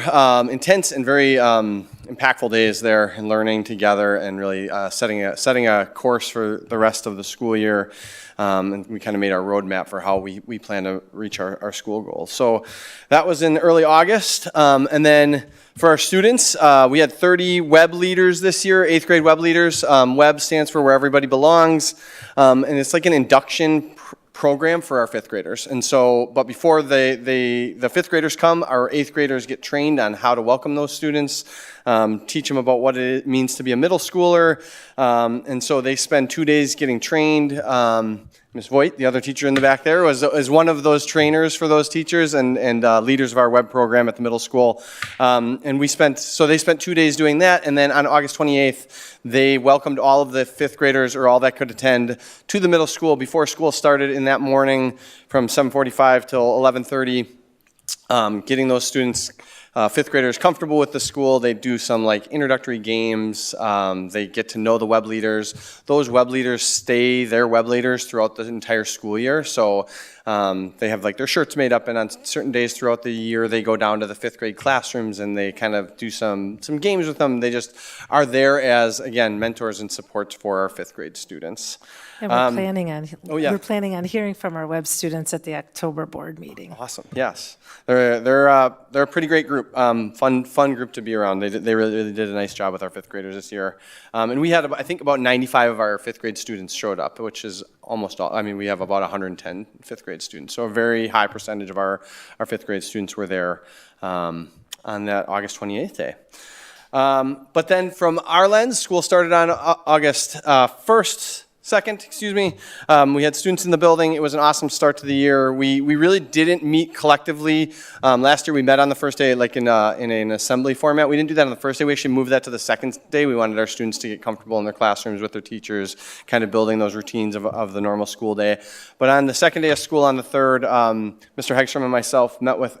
intense and very impactful days there, and learning together and really setting a course for the rest of the school year. And we kind of made our roadmap for how we plan to reach our school goals. So that was in early August. And then for our students, we had 30 web leaders this year, 8th grade web leaders. Web stands for Where Everybody Belongs. And it's like an induction program for our 5th graders. And so, but before the 5th graders come, our 8th graders get trained on how to welcome those students, teach them about what it means to be a middle schooler. And so they spend 2 days getting trained. Ms. Voigt, the other teacher in the back there, is one of those trainers for those teachers and leaders of our web program at the middle school. And they spent 2 days doing that, and then on August 28th, they welcomed all of the 5th graders, or all that could attend, to the middle school before school started in that morning from 7:45 till 11:30, getting those students, 5th graders, comfortable with the school. They do some like introductory games. They get to know the web leaders. Those web leaders stay their web leaders throughout the entire school year. So they have like their shirts made up, and on certain days throughout the year, they go down to the 5th grade classrooms and they kind of do some games with them. They just are there as, again, mentors and supports for our 5th grade students. And we're yeah. planning on hearing from our web students at the October board meeting. Awesome. Yes, they're a pretty great group. Fun group to be around. They really did a nice job with our 5th graders this year. And we had, I think, about 95 of our 5th grade students showed up, which is almost all. I mean, we have about 110 5th grade students, so a very high percentage of our 5th grade students were there on that August 28th day. But then from our lens, school started on August 2nd, we had students in the building. It was an awesome start to the year. We really didn't meet collectively. Last year we met on the first day like in an assembly format. We didn't do that on the first day. We actually moved that to the second day. We wanted our students to get comfortable in their classrooms with their teachers, kind of building those routines of the normal school day. But on the second day of school, on the 3rd, Mr. Hegstrom and myself met with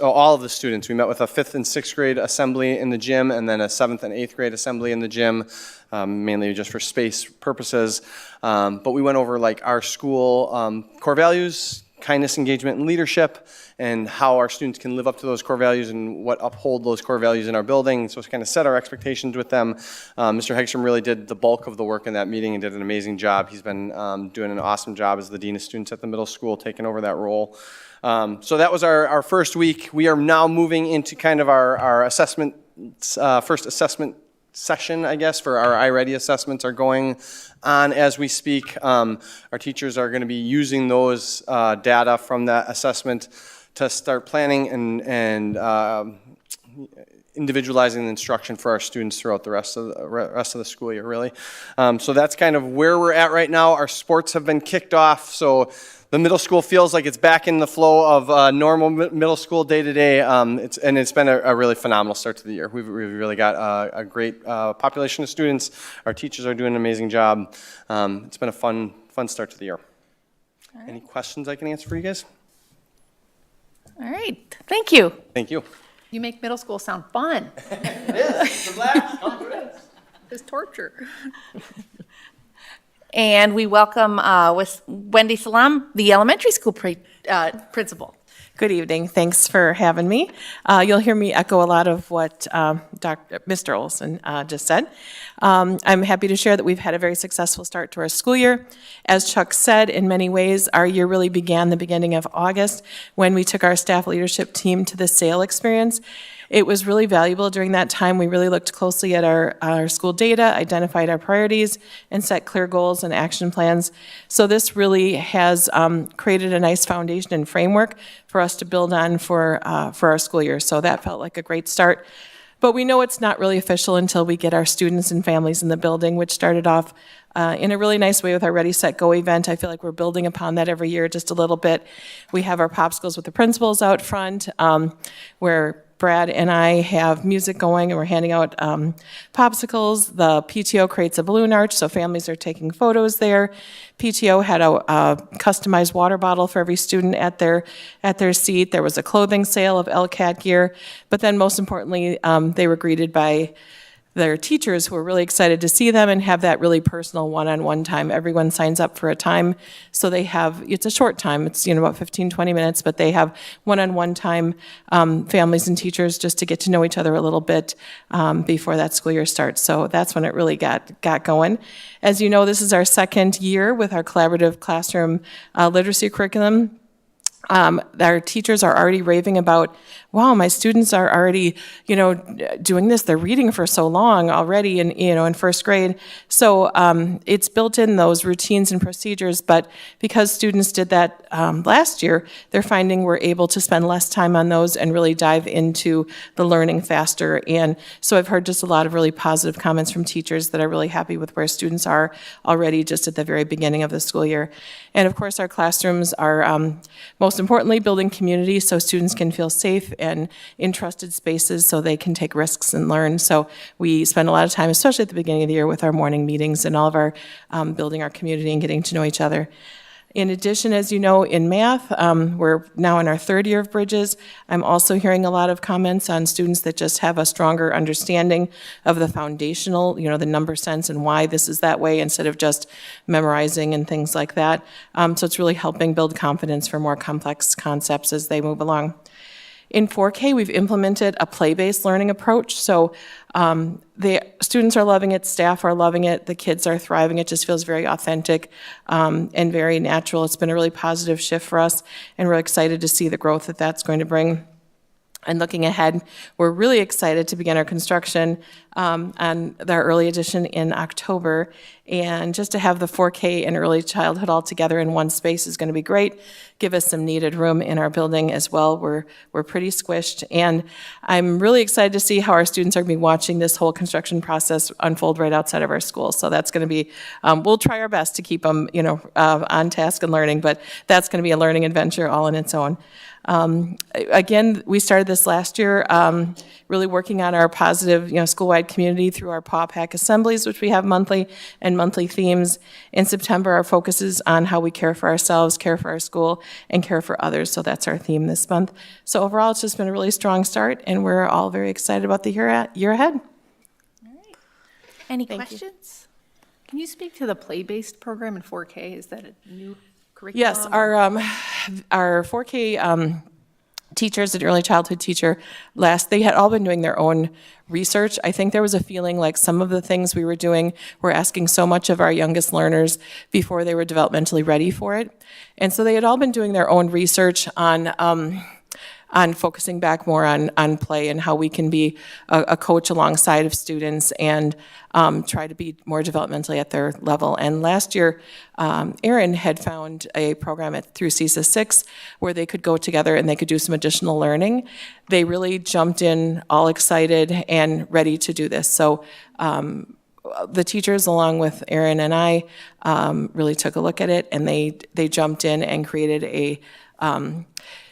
all of the students. We met with a 5th and 6th grade assembly in the gym, and then a 7th and 8th grade assembly in the gym, mainly just for space purposes. But we went over like our school core values, kindness, engagement, and leadership, and how our students can live up to those core values and what uphold those core values in our building. So it's kind of set our expectations with them. Mr. Hegstrom really did the bulk of the work in that meeting and did an amazing job. He's been doing an awesome job as the Dean of Students at the middle school, taking over that role. So that was our first week. We are now moving into kind of our assessment, first assessment session, I guess, for our iReady assessments are going on as we speak. Our teachers are going to be using those data from that assessment to start planning and individualizing the instruction for our students throughout the rest of the school year, really. So that's kind of where we're at right now. Our sports have been kicked off, so the middle school feels like it's back in the flow of normal middle school day to day. It's been a really phenomenal start to the year. We've really got a great population of students. Our teachers are doing an amazing job. It's been a fun start to the year. Right. Any questions I can answer for you guys? All right, thank you. Thank you. You make middle school sound fun. It is. It's a blast. It's torture. And we welcome with Wendy Salam, the elementary school principal. Good evening. Thanks for having me. You'll hear me echo a lot of what Mr. Olson just said. I'm happy to share that we've had a very successful start to our school year. As Chuck said, in many ways, our year really began the beginning of August when we took our staff leadership team to the SAIL experience. It was really valuable during that time. We really looked closely at our school data, identified our priorities, and set clear goals and action plans. So this really has created a nice foundation and framework for us to build on for our school year. So that felt like a great start. But we know it's not really official until we get our students and families in the building, which started off in a really nice way with our Ready, Set, Go event. I feel like we're building upon that every year just a little bit. We have our popsicles with the principals out front, where Brad and I have music going and we're handing out popsicles. The PTO creates a balloon arch, so families are taking photos there. PTO had a customized water bottle for every student at their seat. There was a clothing sale of LCAT gear, but then most importantly, they were greeted by their teachers who are really excited to see them and have that really personal one-on-one time. Everyone signs up for a time, so they have, it's a short time, it's about 15, 20 minutes, but they have one-on-one time, families and teachers, just to get to know each other a little bit before that school year starts. So that's when it really got going. As you know, this is our second year with our collaborative classroom literacy curriculum. Our teachers are already raving about, wow, my students are already, doing this. They're reading for so long already in first grade. So it's built in those routines and procedures, but because students did that last year, they're finding we're able to spend less time on those and really dive into the learning faster. And so I've heard just a lot of really positive comments from teachers that are really happy with where students are already just at the very beginning of the school year. And of course, our classrooms are most importantly building community so students can feel safe and in trusted spaces so they can take risks and learn. So we spend a lot of time, especially at the beginning of the year, with our morning meetings and all of our building our community and getting to know each other. In addition, as you know, in math, we're now in our third year of Bridges. I'm also hearing a lot of comments on students that just have a stronger understanding of the foundational, the number sense and why this is that way instead of just memorizing and things like that. So it's really helping build confidence for more complex concepts as they move along. In 4K, we've implemented a play-based learning approach. So the students are loving it, staff are loving it, the kids are thriving. It just feels very authentic and very natural. It's been a really positive shift for us, and we're excited to see the growth that that's going to bring. And looking ahead, we're really excited to begin our construction on our early edition in October. And just to have the 4K and early childhood all together in one space is going to be great. Give us some needed room in our building as well. We're pretty squished. And I'm really excited to see how our students are going to be watching this whole construction process unfold right outside of our school. So that's going to be, we'll try our best to keep them, on task and learning, but that's going to be a learning adventure all in its own. Again, we started this last year, really working on our positive, school-wide community through our Paw Pack assemblies, which we have monthly, and monthly themes. In September, our focus is on how we care for ourselves, care for our school, and care for others. So that's our theme this month. So overall, it's just been a really strong start, and we're all very excited about the year ahead. Any Thank questions? Can you speak to the play-based program in 4K? Is that a new curriculum? Yes, our 4K teachers and early childhood teacher they had all been doing their own research. I think there was a feeling like some of the things we were doing were asking so much of our youngest learners before they were developmentally ready for it. And so they had all been doing their own research on focusing back more on play and how we can be a coach alongside of students and try to be more developmentally at their level. And last year, Erin had found a program through CESA 6 where they could go together and they could do some additional learning. They really jumped in all excited and ready to do this. So the teachers, along with Erin and I, really took a look at it, and they jumped in and created a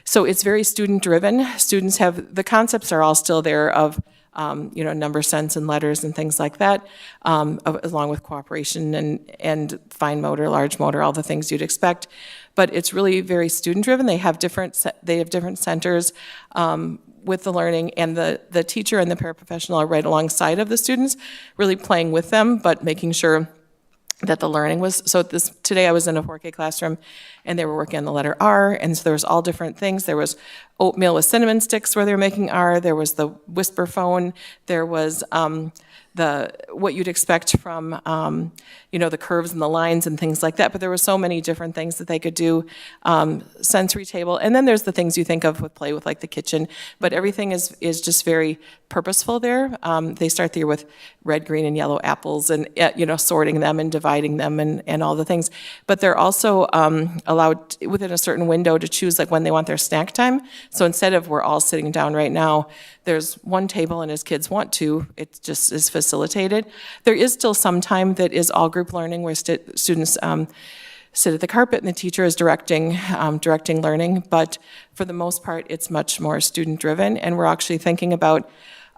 so it's very student-driven. Students the concepts are all still there of, number sense and letters and things like that, along with cooperation and fine motor, large motor, all the things you'd expect. But it's really very student-driven. They have different centers with the learning, and the teacher and the paraprofessional are right alongside of the students, really playing with them, but making sure that the learning was, today I was in a 4K classroom and they were working on the letter R, and so there was all different things. There was oatmeal with cinnamon sticks where they were making R, there was the whisper phone, there was what you'd expect from, the curves and the lines and things like that, but there were so many different things that they could do, sensory table, and then there's the things you think of with play with like the kitchen, but everything is just very purposeful there. They start the year with red, green, and yellow apples and, sorting them and dividing them and all the things, but they're also allowed within a certain window to choose like when they want their snack time. So instead of we're all sitting down right now, there's one table and as kids want to, it just is facilitated. There is still some time that is all group learning where students sit at the carpet and the teacher is directing learning, but for the most part, it's much more student-driven, and we're actually thinking about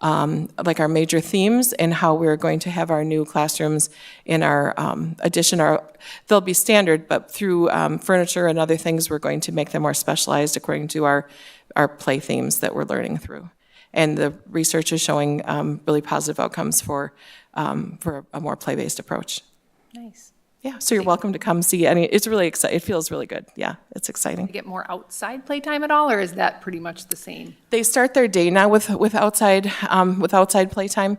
like our major themes and how we're going to have our new classrooms in our addition. They'll be standard, but through furniture and other things, we're going to make them more specialized according to our play themes that we're learning through. And the research is showing really positive outcomes for a more play-based approach. Nice. Yeah, so you're welcome to come see. I mean, it's really exciting. It feels really good. Yeah, it's exciting. Get more outside playtime at all, or is that pretty much the same? They start their day now with outside playtime.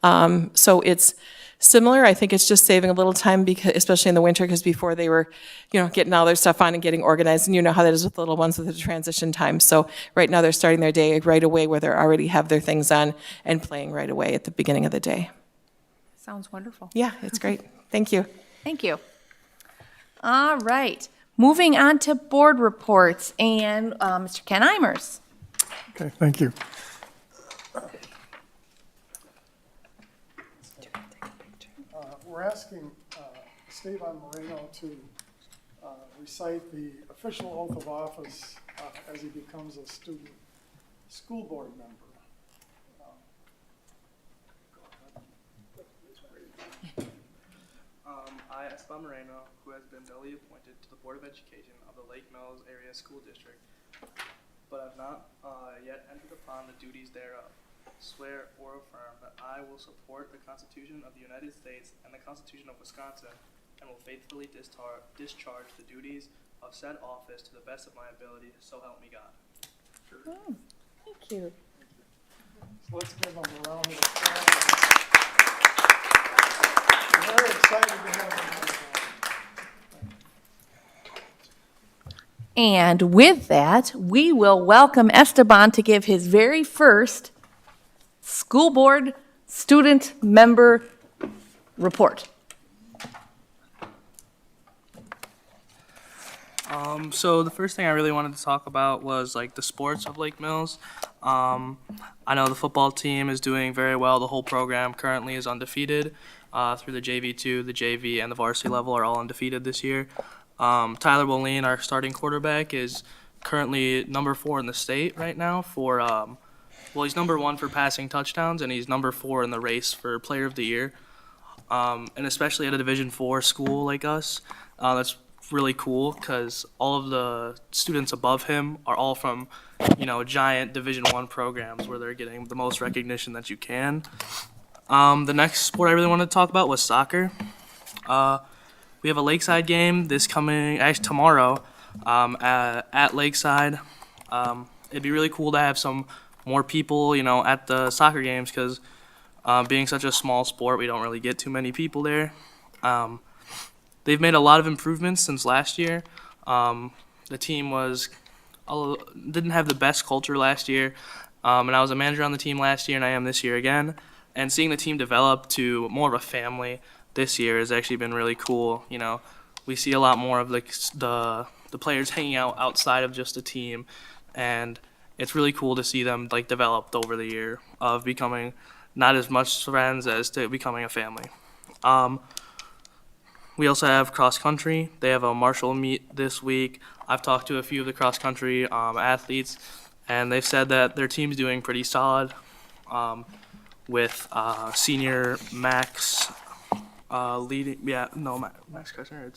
So it's similar. I think it's just saving a little time, because especially in the winter, because before they were, getting all their stuff on and getting organized, and you know how that is with little ones with the transition time. So right now they're starting their day right away, where they already have their things on and playing right away at the beginning of the day. Sounds wonderful. Yeah, it's great. Thank you. Thank you. All right, moving on to board reports, and Mr. Ken Imers. Okay, thank you. We're asking Esteban Moreno to recite the official oath of office as he becomes a student school board member. I, Esteban Moreno, who has been duly appointed to the Board of Education of the Lake Mills Area School District, but have not yet entered upon the duties thereof, swear or affirm that I will support the Constitution of the United States and the Constitution of Wisconsin, and will faithfully discharge the duties of said office to the best of my ability, so help me God. Thank you. So let's give him a round of applause. We're very excited to have him. And with that, we will welcome Esteban to give his very first school board student member report. So the first thing I really wanted to talk about was like the sports of Lake Mills. I know the football team is doing very well. The whole program currently is undefeated. Through the JV2, the JV, and the varsity level are all undefeated this year. Tyler Boleen, our starting quarterback, is currently number 4 in the state right now for, he's number 1 for passing touchdowns, and he's number 4 in the race for player of the year. And especially at a Division IV school like us, that's really cool, because all of the students above him are all from, giant Division I programs where they're getting the most recognition that you can. The next sport I really wanted to talk about was soccer. We have a Lakeside game tomorrow at Lakeside. It'd be really cool to have some more people, at the soccer games, because being such a small sport, we don't really get too many people there. They've made a lot of improvements since last year. The team didn't have the best culture last year, and I was a manager on the team last year, and I am this year again. And seeing the team develop to more of a family this year has actually been really cool. We see a lot more of the players hanging out outside of just a team, and it's really cool to see them developed over the year of becoming not as much friends as to becoming a family. We also have cross country. They have a marshal meet this week. I've talked to a few of the cross country athletes, and they've said that their team's doing pretty solid. With senior Max leading, Max Kressner,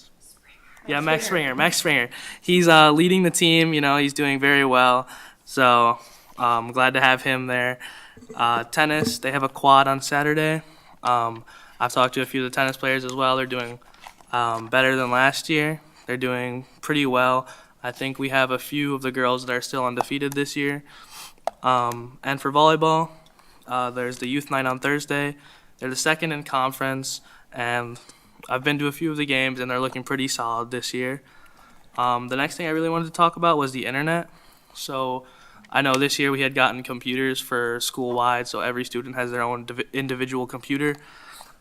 Max Springer. He's leading the team, he's doing very well, so I'm glad to have him there. Tennis, they have a quad on Saturday. I've talked to a few of the tennis players as well. They're doing better than last year. They're doing pretty well. I think we have a few of the girls that are still undefeated this year. And for volleyball, there's the youth night on Thursday. They're the second in conference, and I've been to a few of the games, and they're looking pretty solid this year. The next thing I really wanted to talk about was the internet. So I know this year we had gotten computers for school-wide, so every student has their own individual computer.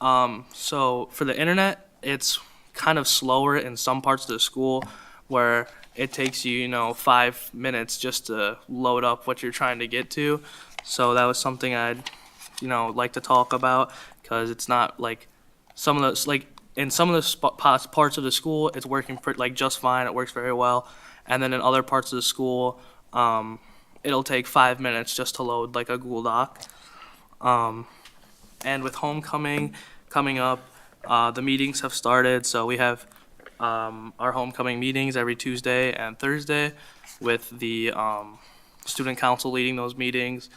So for the internet, it's kind of slower in some parts of the school where it takes you, 5 minutes just to load up what you're trying to get to. So that was something I'd, like to talk about, because it's not some of those, in some of the parts of the school, it's working just fine. It works very well. And then in other parts of the school, it'll take 5 minutes just to load a Google Doc. And with homecoming coming up, the meetings have started. So we have our homecoming meetings every Tuesday and Thursday with the student council leading those meetings.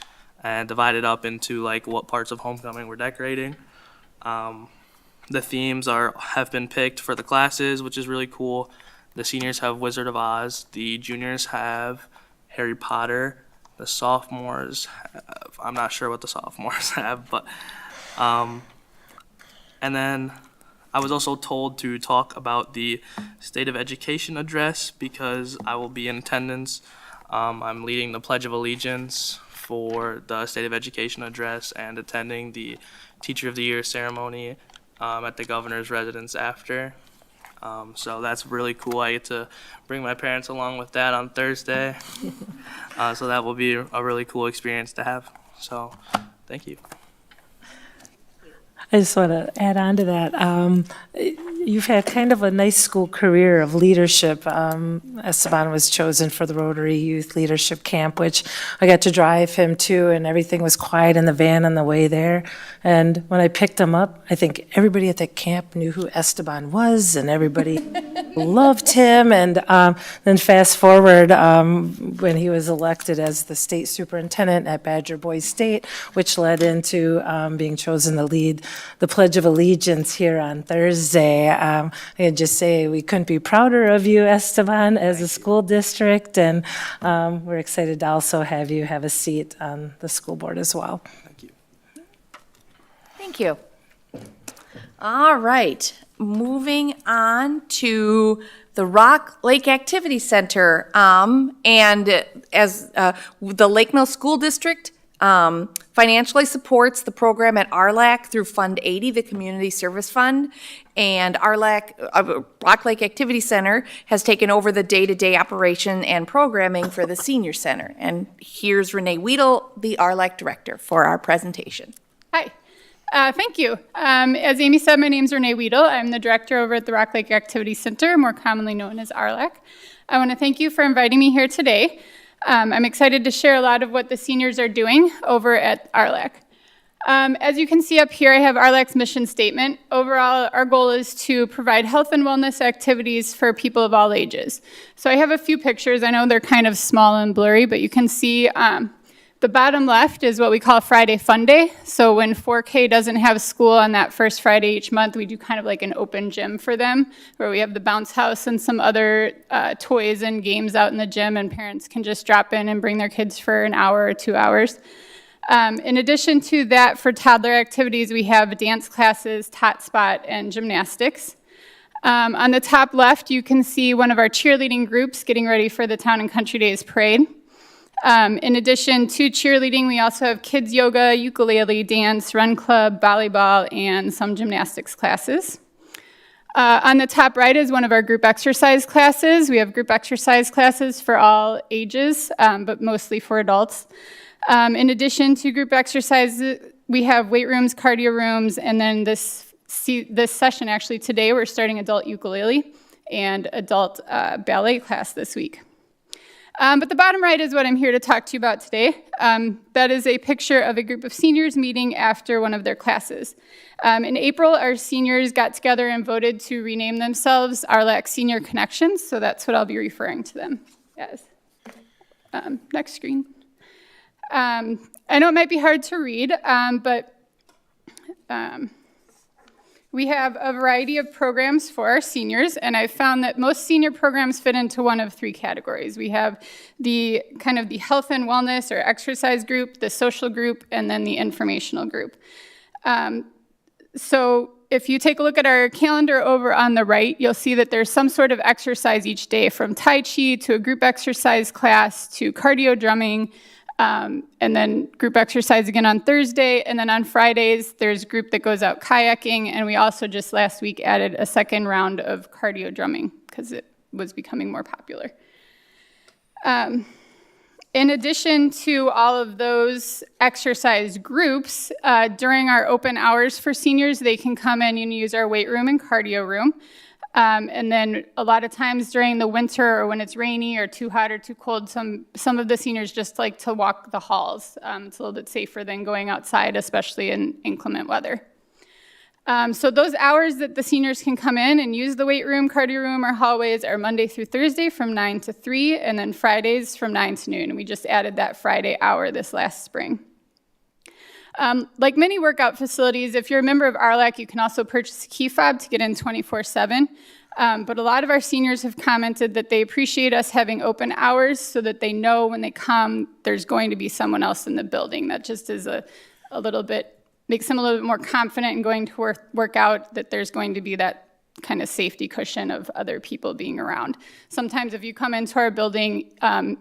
and divided up into like what parts of homecoming we're decorating. The themes have been picked for the classes, which is really cool. The seniors have Wizard of Oz, the juniors have Harry Potter, the sophomores have, I'm not sure what the sophomores have, but and then I was also told to talk about the State of Education address because I will be in attendance. I'm leading the Pledge of Allegiance for the State of Education address and attending the Teacher of the Year ceremony at the governor's residence after. So that's really cool. I get to bring my parents along with that on Thursday. So that will be a really cool experience to have. So thank you. I just want to add on to that. You've had kind of a nice school career of leadership. Esteban was chosen for the Rotary Youth Leadership Camp, which I got to drive him to, and everything was quiet in the van on the way there. And when I picked him up, I think everybody at that camp knew who Esteban was, and everybody loved him. And then fast forward, when he was elected as the state superintendent at Badger Boys State, which led into being chosen to lead the Pledge of Allegiance here on Thursday. I could just say we couldn't be prouder of you, Esteban, as a school district, and we're excited to also have you have a seat on the school board as well. Thank you. Thank you. All right, moving on to the Rock Lake Activity Center. And as the Lake Mills School District financially supports the program at RLAC through Fund 80, the Community Service Fund. And RLAC, Rock Lake Activity Center, has taken over the day-to-day operation and programming for the Senior Center. And here's Renee Weedle, the RLAC Director, for our presentation. Hi. Thank you. As Amy said, my name is Renee Weedle. I'm the director over at the Rock Lake Activity Center, more commonly known as RLAC. I want to thank you for inviting me here today. I'm excited to share a lot of what the seniors are doing over at RLAC. As you can see up here, I have RLAC's mission statement. Overall, our goal is to provide health and wellness activities for people of all ages. So I have a few pictures. I know they're kind of small and blurry, but you can see the bottom left is what we call Friday Fun Day. So when 4K doesn't have school on that first Friday each month, we do kind of like an open gym for them, where we have the bounce house and some other toys and games out in the gym, and parents can just drop in and bring their kids for an hour or 2 hours. In addition to that, for toddler activities, we have dance classes, tot spot, and gymnastics. On the top left, you can see one of our cheerleading groups getting ready for the Town and Country Days Parade. In addition to cheerleading, we also have kids yoga, ukulele, dance, run club, volleyball, and some gymnastics classes. On the top right is one of our group exercise classes. We have group exercise classes for all ages, but mostly for adults. In addition to group exercises, we have weight rooms, cardio rooms, and then this session, actually today, we're starting adult ukulele and adult ballet class this week. But the bottom right is what I'm here to talk to you about today. That is a picture of a group of seniors meeting after one of their classes. In April, our seniors got together and voted to rename themselves RLAC Senior Connections, so that's what I'll be referring to them as. Next screen. I know it might be hard to read, but we have a variety of programs for our seniors, and I've found that most senior programs fit into one of three categories. We have the kind of the health and wellness or exercise group, the social group, and then the informational group. So if you take a look at our calendar over on the right, you'll see that there's some sort of exercise each day, from Tai Chi to a group exercise class to cardio drumming, and then group exercise again on Thursday, and then on Fridays, there's a group that goes out kayaking, and we also just last week added a second round of cardio drumming because it was becoming more popular. In addition to all of those exercise groups, during our open hours for seniors, they can come in and use our weight room and cardio room. And then a lot of times during the winter or when it's rainy or too hot or too cold, some of the seniors just like to walk the halls. It's a little bit safer than going outside, especially in inclement weather. So those hours that the seniors can come in and use the weight room, cardio room, or hallways are Monday through Thursday from 9 to 3, and then Fridays from 9 to noon. And we just added that Friday hour this last spring. Like many workout facilities, if you're a member of RLAC, you can also purchase a key fob to get in 24/7. But a lot of our seniors have commented that they appreciate us having open hours so that they know when they come, there's going to be someone else in the building. That just is a little bit, makes them a little bit more confident in going to work out, that there's going to be that kind of safety cushion of other people being around. Sometimes if you come into our building,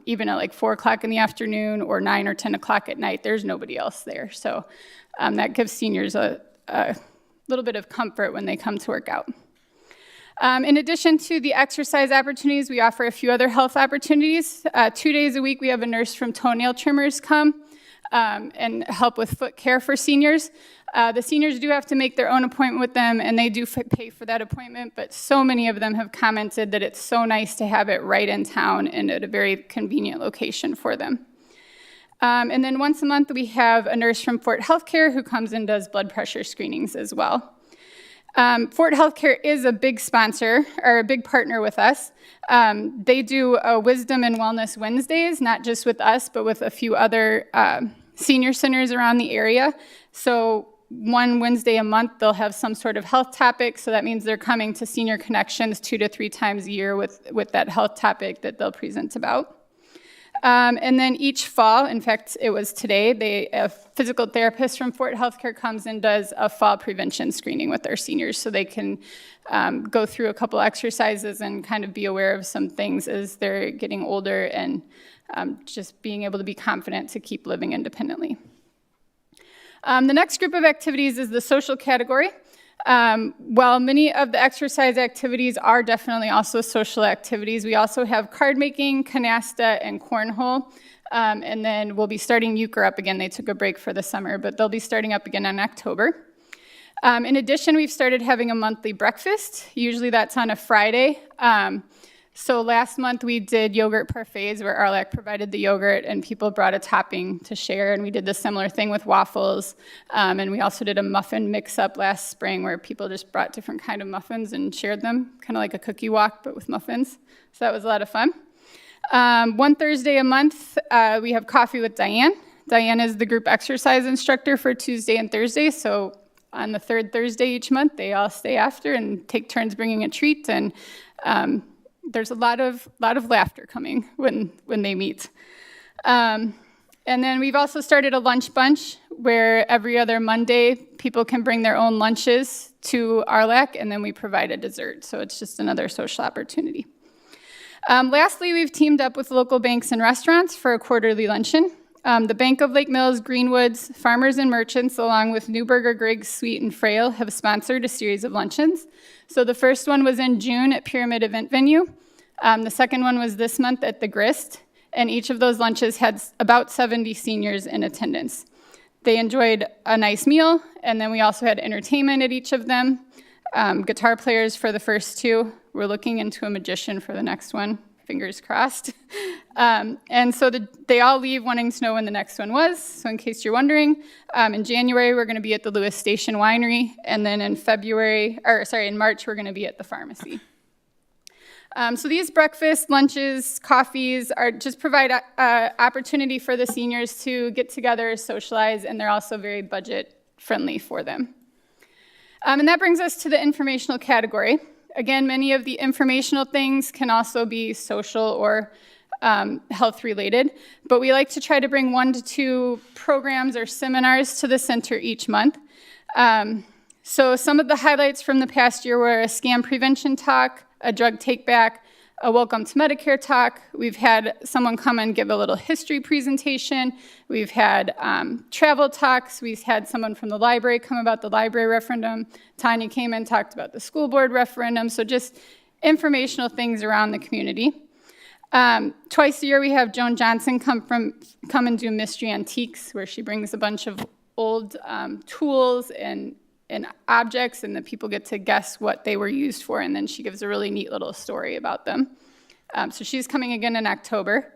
even at like 4 o'clock in the afternoon or 9 or 10 o'clock at night, there's nobody else there. So that gives seniors a little bit of comfort when they come to work out. In addition to the exercise opportunities, we offer a few other health opportunities. 2 days a week, we have a nurse from Toenail Trimmers come and help with foot care for seniors. The seniors do have to make their own appointment with them, and they do pay for that appointment, but so many of them have commented that it's so nice to have it right in town and at a very convenient location for them. And then once a month, we have a nurse from Fort Healthcare who comes and does blood pressure screenings as well. Fort Healthcare is a big sponsor, or a big partner with us. They do a Wisdom and Wellness Wednesdays, not just with us, but with a few other senior centers around the area. So one Wednesday a month, they'll have some sort of health topic. So that means they're coming to Senior Connections 2 to 3 times a year with that health topic that they'll present about. And then each fall, in fact, it was today, a physical therapist from Fort Healthcare comes and does a fall prevention screening with our seniors so they can go through a couple exercises and kind of be aware of some things as they're getting older and just being able to be confident to keep living independently. The next group of activities is the social category. While many of the exercise activities are definitely also social activities, we also have card making, canasta, and cornhole. And then we'll be starting euchre up again. They took a break for the summer, but they'll be starting up again in October. In addition, we've started having a monthly breakfast. Usually that's on a Friday. So last month we did yogurt parfaits where RLAC provided the yogurt and people brought a topping to share, and we did the similar thing with waffles. And we also did a muffin mix-up last spring where people just brought different kind of muffins and shared them, kind of like a cookie walk but with muffins. So that was a lot of fun. One Thursday a month we have coffee with Diane. Diane is the group exercise instructor for Tuesday and Thursday, so on the third Thursday each month they all stay after and take turns bringing a treat, and there's a lot of laughter coming when they meet. And then we've also started a lunch bunch where every other Monday people can bring their own lunches to RLAC, and then we provide a dessert. So it's just another social opportunity. Lastly, we've teamed up with local banks and restaurants for a quarterly luncheon. The Bank of Lake Mills, Greenwoods, Farmers and Merchants, along with Newburger, Griggs, Sweet, and Frail have sponsored a series of luncheons. So the first one was in June at Pyramid Event Venue. The second one was this month at the Grist, and each of those lunches had about 70 seniors in attendance. They enjoyed a nice meal, and then we also had entertainment at each of them. Guitar players for the first two. We're looking into a magician for the next one, fingers crossed. And so they all leave wanting to know when the next one was. So in case you're wondering, in January we're going to be at the Lewis Station Winery, and then in March we're going to be at the pharmacy. So these breakfasts, lunches, coffees just provide opportunity for the seniors to get together, socialize, and they're also very budget friendly for them. And that brings us to the informational category. Again, many of the informational things can also be social or health related, but we like to try to bring 1 to 2 programs or seminars to the center each month. So some of the highlights from the past year were a scam prevention talk, a drug take-back, a welcome to Medicare talk. We've had someone come and give a little history presentation. We've had travel talks. We've had someone from the library come about the library referendum. Tanya came and talked about the school board referendum. So just informational things around the community. Twice a year we have Joan Johnson come and do Mystery Antiques, where she brings a bunch of old tools and objects, and the people get to guess what they were used for, and then she gives a really neat little story about them. So she's coming again in October.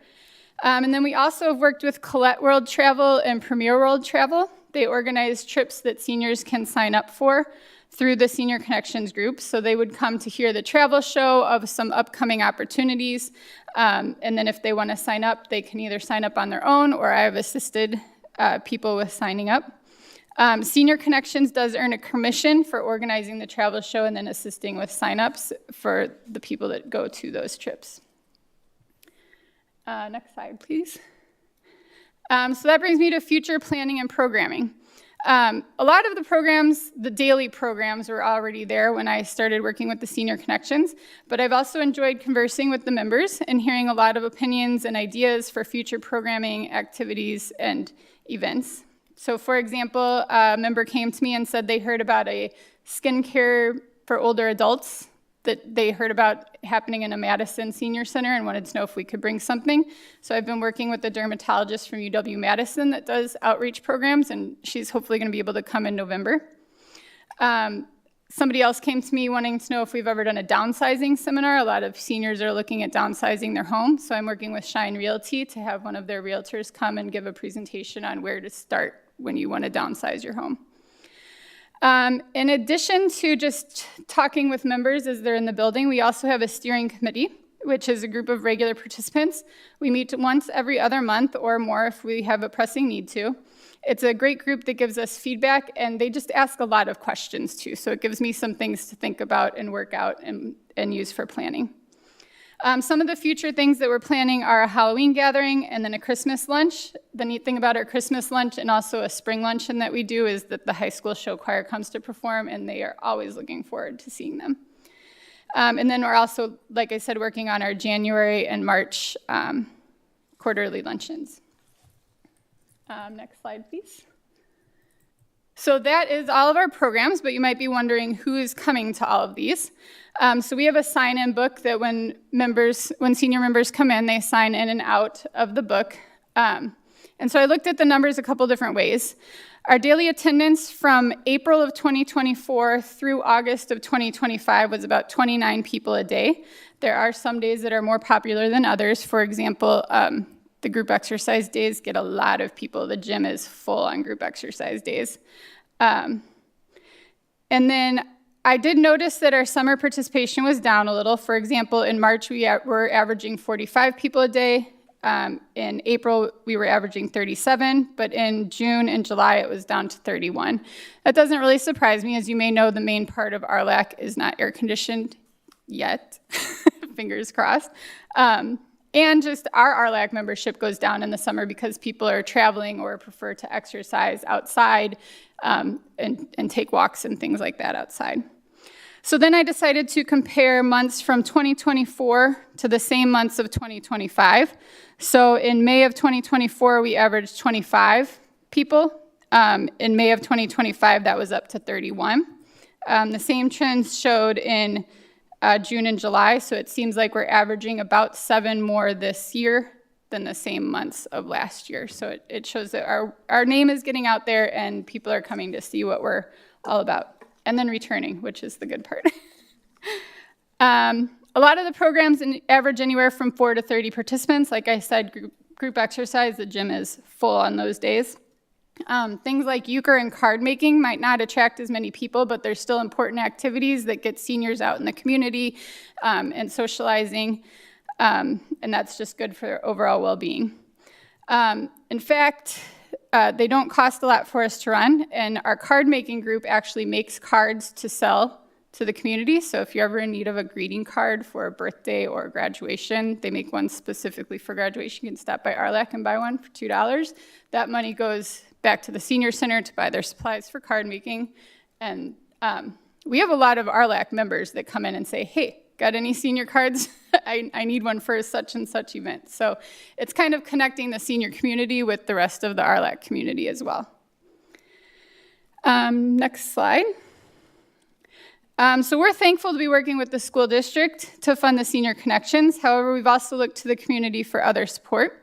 And then we also have worked with Colette World Travel and Premier World Travel. They organize trips that seniors can sign up for through the Senior Connections group. So they would come to hear the travel show of some upcoming opportunities. And then if they want to sign up, they can either sign up on their own, or I have assisted people with signing up. Senior Connections does earn a commission for organizing the travel show and then assisting with signups for the people that go to those trips. Next slide, please. So that brings me to future planning and programming. A lot of the programs, the daily programs, were already there when I started working with the Senior Connections, but I've also enjoyed conversing with the members and hearing a lot of opinions and ideas for future programming, activities, and events. So for example, a member came to me and said they heard about a skincare for older adults that they heard about happening in a Madison Senior Center and wanted to know if we could bring something. So I've been working with a dermatologist from UW-Madison that does outreach programs, and she's hopefully going to be able to come in November. Somebody else came to me wanting to know if we've ever done a downsizing seminar. A lot of seniors are looking at downsizing their home, so I'm working with Shine Realty to have one of their realtors come and give a presentation on where to start when you want to downsize your home. In addition to just talking with members as they're in the building, we also have a steering committee, which is a group of regular participants. We meet once every other month or more if we have a pressing need to. It's a great group that gives us feedback, and they just ask a lot of questions too, so it gives me some things to think about and work out and use for planning. Some of the future things that we're planning are a Halloween gathering and then a Christmas lunch. The neat thing about our Christmas lunch and also a spring luncheon that we do is that the high school show choir comes to perform, and they are always looking forward to seeing them. And then we're also, like I said, working on our January and March quarterly luncheons. Next slide, please. So that is all of our programs, but you might be wondering who is coming to all of these. So we have a sign-in book that when senior members come in, they sign in and out of the book. And so I looked at the numbers a couple different ways. Our daily attendance from April of 2024 through August of 2025 was about 29 people a day. There are some days that are more popular than others. For example, the group exercise days get a lot of people. The gym is full on group exercise days. And then I did notice that our summer participation was down a little. For example, in March, we were averaging 45 people a day. In April, we were averaging 37, but in June and July, it was down to 31. That doesn't really surprise me. As you may know, the main part of RLAC is not air-conditioned yet, fingers crossed. And just our RLAC membership goes down in the summer because people are traveling or prefer to exercise outside and take walks and things like that outside. So then I decided to compare months from 2024 to the same months of 2025. So in May of 2024, we averaged 25 people. In May of 2025, that was up to 31. The same trends showed in June and July, so it seems like we're averaging about 7 more this year than the same months of last year. So it shows that our name is getting out there and people are coming to see what we're all about. And then returning, which is the good part. A lot of the programs average anywhere from 4 to 30 participants. Like I said, group exercise, the gym is full on those days. Things like euchre and card making might not attract as many people, but they're still important activities that get seniors out in the community and socializing, and that's just good for overall well-being. In fact, they don't cost a lot for us to run, and our card making group actually makes cards to sell to the community. So if you're ever in need of a greeting card for a birthday or a graduation, they make one specifically for graduation. You can stop by RLAC and buy one for $2. That money goes back to the senior center to buy their supplies for card making. And we have a lot of RLAC members that come in and say, hey, got any senior cards? I need one for such and such event. So it's kind of connecting the senior community with the rest of the RLAC community as well. Next slide. So we're thankful to be working with the school district to fund the Senior Connections. However, we've also looked to the community for other support.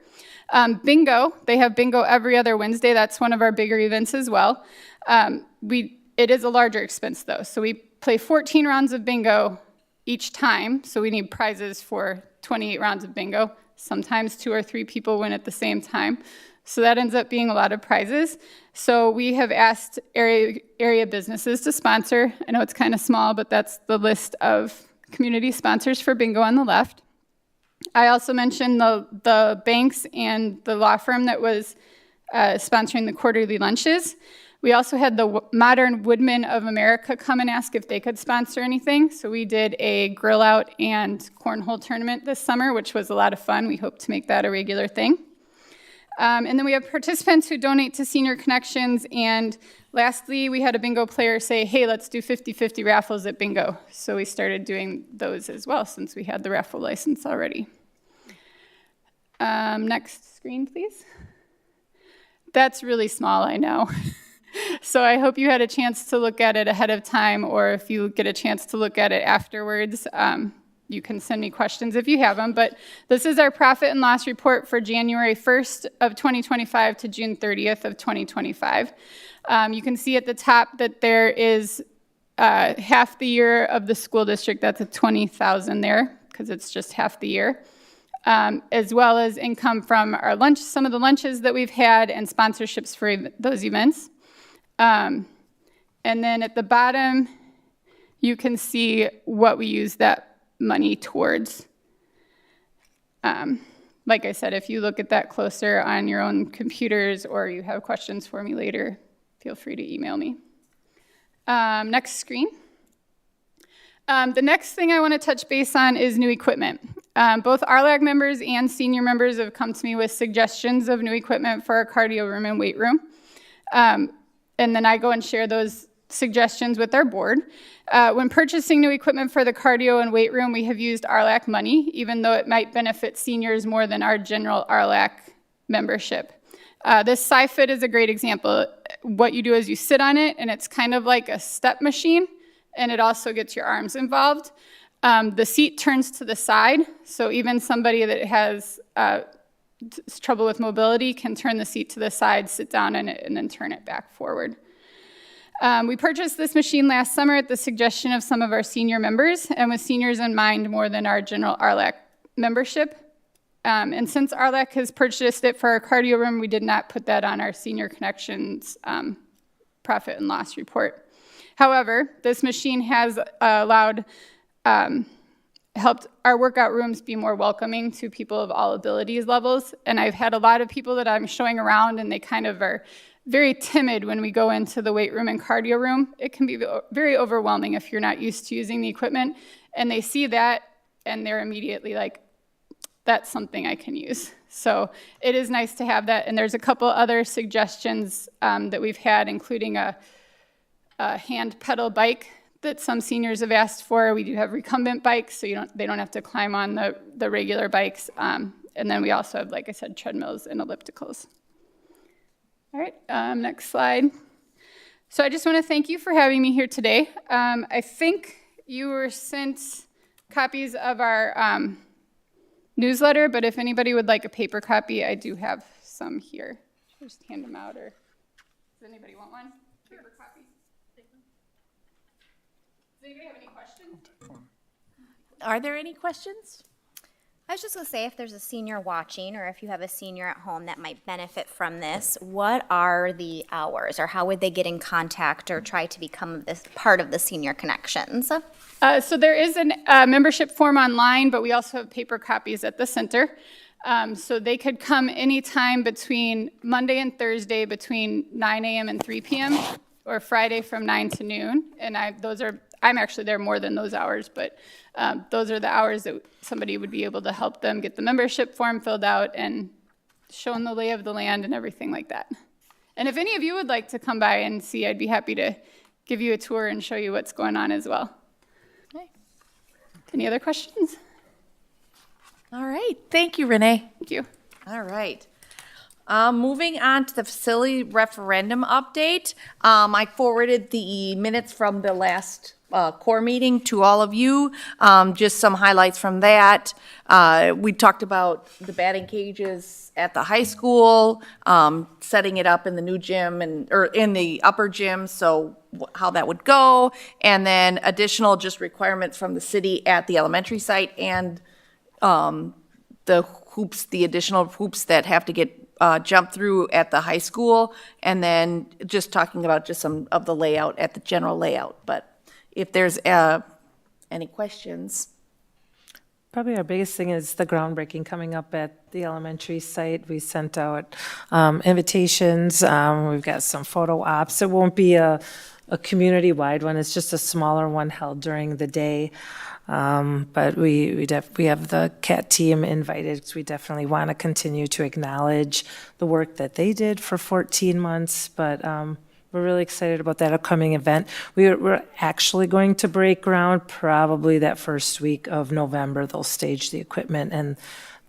Bingo, they have bingo every other Wednesday. That's one of our bigger events as well. It is a larger expense though. So we play 14 rounds of bingo each time. So we need prizes for 28 rounds of bingo. Sometimes 2 or 3 people win at the same time. So that ends up being a lot of prizes. So we have asked area businesses to sponsor. I know it's kind of small, but that's the list of community sponsors for bingo on the left. I also mentioned the banks and the law firm that was sponsoring the quarterly lunches. We also had the Modern Woodmen of America come and ask if they could sponsor anything. So we did a grill out and cornhole tournament this summer, which was a lot of fun. We hope to make that a regular thing. And then we have participants who donate to Senior Connections. And lastly, we had a bingo player say, hey, let's do 50-50 raffles at bingo. So we started doing those as well since we had the raffle license already. Next screen, please. That's really small, I know. So I hope you had a chance to look at it ahead of time, or if you get a chance to look at it afterwards, you can send me questions if you have them. But this is our profit and loss report for January 1st of 2025 to June 30th of 2025. You can see at the top that there is half the year of the school district. That's a $20,000 there because it's just half the year. As well as income from our lunch, some of the lunches that we've had, and sponsorships for those events. And then at the bottom, you can see what we use that money towards. Like I said, if you look at that closer on your own computers or you have questions for me later, feel free to email me. Next screen. The next thing I want to touch base on is new equipment. Both RLAG members and senior members have come to me with suggestions of new equipment for our cardio room and weight room. And then I go and share those suggestions with our board. When purchasing new equipment for the cardio and weight room, we have used RLAC money, even though it might benefit seniors more than our general RLAC membership. This SciFit is a great example. What you do is you sit on it, and it's kind of like a step machine, and it also gets your arms involved. The seat turns to the side, so even somebody that has trouble with mobility can turn the seat to the side, sit down in it, and then turn it back forward. We purchased this machine last summer at the suggestion of some of our senior members, and with seniors in mind more than our general RLAC membership. And since RLAC has purchased it for our cardio room, we did not put that on our Senior Connections profit and loss report. However, this machine has helped our workout rooms be more welcoming to people of all abilities levels. And I've had a lot of people that I'm showing around, and they kind of are very timid when we go into the weight room and cardio room. It can be very overwhelming if you're not used to using the equipment. And they see that, and they're immediately like, that's something I can use. So it is nice to have that. And there's a couple other suggestions that we've had, including a hand pedal bike that some seniors have asked for. We do have recumbent bikes, so they don't have to climb on the regular bikes. And then we also have, like I said, treadmills and ellipticals. All right, next slide. So I just want to thank you for having me here today. I think you were sent copies of our newsletter, but if anybody would like a paper copy, I do have some here. Just hand them out, or does anybody want one? Paper copy? Does anybody have any questions? Are there any questions? I was just going to say, if there's a senior watching, or if you have a senior at home that might benefit from this, what are the hours, or how would they get in contact or try to become this part of the Senior Connections? So there is a membership form online, but we also have paper copies at the center. So they could come anytime between Monday and Thursday between 9 a.m. and 3 p.m., or Friday from 9 to noon. And I'm actually there more than those hours, but those are the hours that somebody would be able to help them get the membership form filled out and shown the lay of the land and everything like that. And if any of you would like to come by and see, I'd be happy to give you a tour and show you what's going on as well. Okay. Any other questions? All right, thank you, Renee. Thank you. All right. Moving on to the facility referendum update. I forwarded the minutes from the last core meeting to all of you. Just some highlights from that. We talked about the batting cages at the high school, setting it up in the new gym or in the upper gym, so how that would go, and then additional just requirements from the city at the elementary site, and the additional hoops that have to get jumped through at the high school, and then just talking about just some of the layout at the general layout. But if there's any questions. Probably our biggest thing is the groundbreaking coming up at the elementary site. We sent out invitations. We've got some photo ops. It won't be a community-wide one. It's just a smaller one held during the day. But we have the CAT team invited because we definitely want to continue to acknowledge the work that they did for 14 months. But we're really excited about that upcoming event. We're actually going to break ground probably that first week of November. They'll stage the equipment and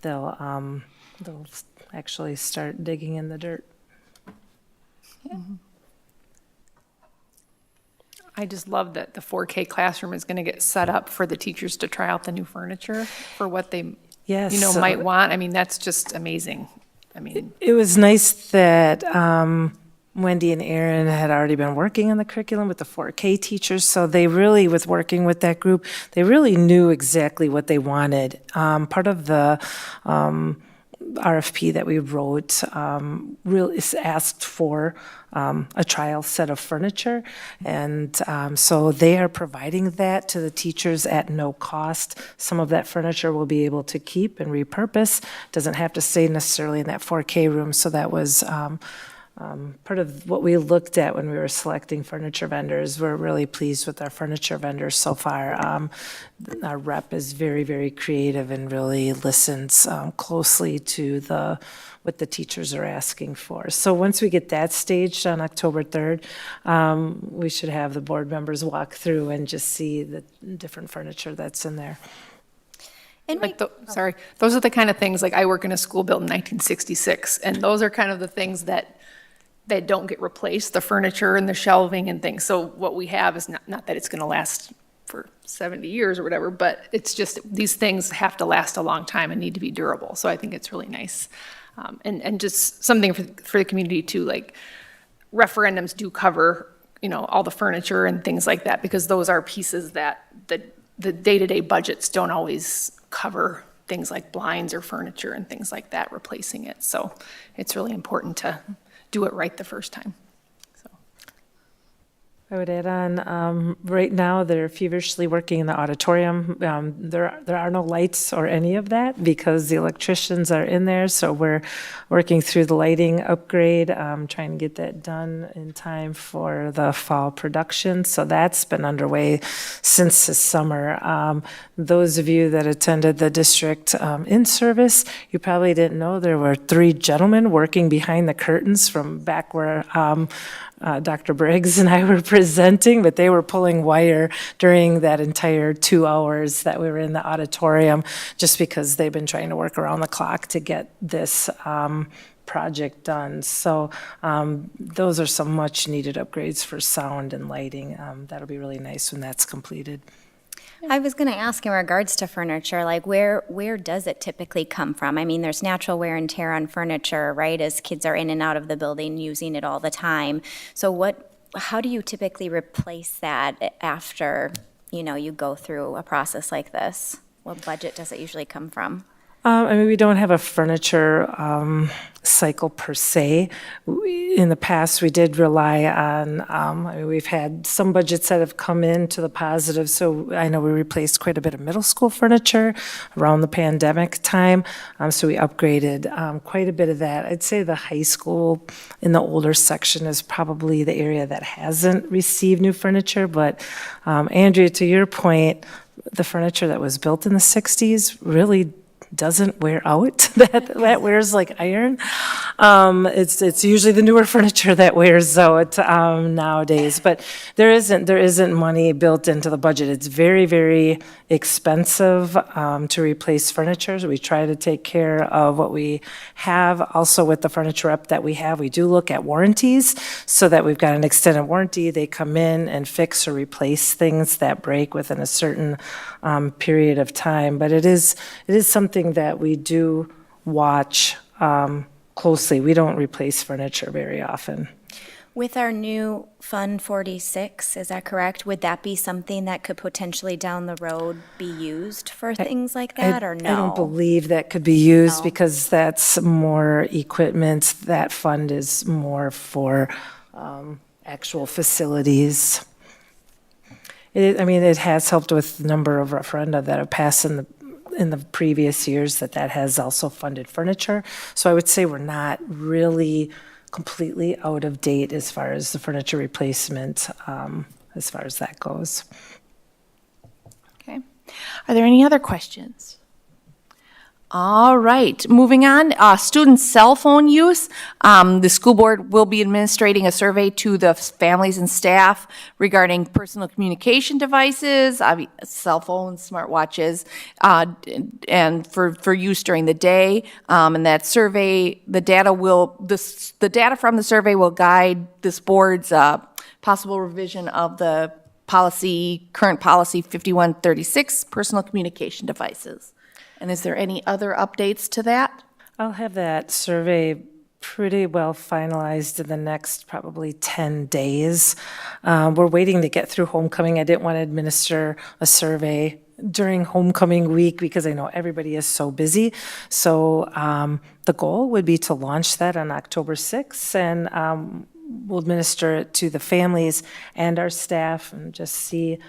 they'll actually start digging in the dirt. I just love that the 4K classroom is going to get set up for the teachers to try out the new furniture for what they, Yes, might want. I mean, that's just amazing. I mean, it was nice that Wendy and Aaron had already been working on the curriculum with the 4K teachers, so they really, with working with that group, they really knew exactly what they wanted. Part of the RFP that we wrote really asked for a trial set of furniture, and so they are providing that to the teachers at no cost. Some of that furniture will be able to keep and repurpose. Doesn't have to stay necessarily in that 4K room, so that was part of what we looked at when we were selecting furniture vendors. We're really pleased with our furniture vendors so far. Our rep is very, very creative and really listens closely to what the teachers are asking for. So once we get that staged on October 3rd, we should have the board members walk through and just see the different furniture that's in there. And those are the kind of things, like I work in a school built in 1966, and those are kind of the things that don't get replaced, the furniture and the shelving and things. So what we have is not that it's going to last for 70 years or whatever, but it's just these things have to last a long time and need to be durable. So I think it's really nice. And just something for the community too, like referendums do cover, all the furniture and things like that, because those are pieces that the day-to-day budgets don't always cover, things like blinds or furniture and things like that, replacing it. So it's really important to do it right the first time. I would add on, right now, they're feverishly working in the auditorium. There are no lights or any of that because the electricians are in there, so we're working through the lighting upgrade, trying to get that done in time for the fall production. So that's been underway since this summer. Those of you that attended the district in-service, you probably didn't know there were 3 gentlemen working behind the curtains from back where Dr. Briggs and I were presenting, but they were pulling wire during that entire 2 hours that we were in the auditorium, just because they've been trying to work around the clock to get this project done. So those are some much needed upgrades for sound and lighting. That'll be really nice when that's completed. I was going to ask in regards to furniture, like where does it typically come from? I mean, there's natural wear and tear on furniture, right, as kids are in and out of the building using it all the time. So how do you typically replace that after, you go through a process like this? What budget does it usually come from? We don't have a furniture cycle per se. In the past, we did rely on, we've had some budgets that have come in to the positive. So I know we replaced quite a bit of middle school furniture around the pandemic time. So we upgraded quite a bit of that. I'd say the high school in the older section is probably the area that hasn't received new furniture. But Andrea, to your point, the furniture that was built in the 60s really doesn't wear out. that wears like iron. It's usually the newer furniture that wears out nowadays. But there isn't money built into the budget. It's very, very expensive to replace furniture. So we try to take care of what we have. Also, with the furniture rep that we have, we do look at warranties so that we've got an extended warranty. They come in and fix or replace things that break within a certain period of time. But it is something that we do watch closely. We don't replace furniture very often. With our new Fund 46, is that correct? Would that be something that could potentially down the road be used for things like that, or no? I don't believe that could be used because that's more equipment. That fund is more for actual facilities. It has helped with the number of referenda that have passed in in the previous years that has also funded furniture. So I would say we're not really completely out of date as far as the furniture replacement, as far as that goes. Okay. Are there any other questions? All right, moving on, student cell phone use. The school board will be administrating a survey to the families and staff regarding personal communication devices, cell phones, smartwatches, and for use during the day. And that survey, the data from the survey will guide this board's possible revision of the current policy 5136, personal communication devices. And is there any other updates to that? I'll have that survey pretty well finalized in the next probably 10 days. We're waiting to get through homecoming. I didn't want to administer a survey during homecoming week because I know everybody is so busy. So the goal would be to launch that on October 6th, and we'll administer it to the families and our staff and just see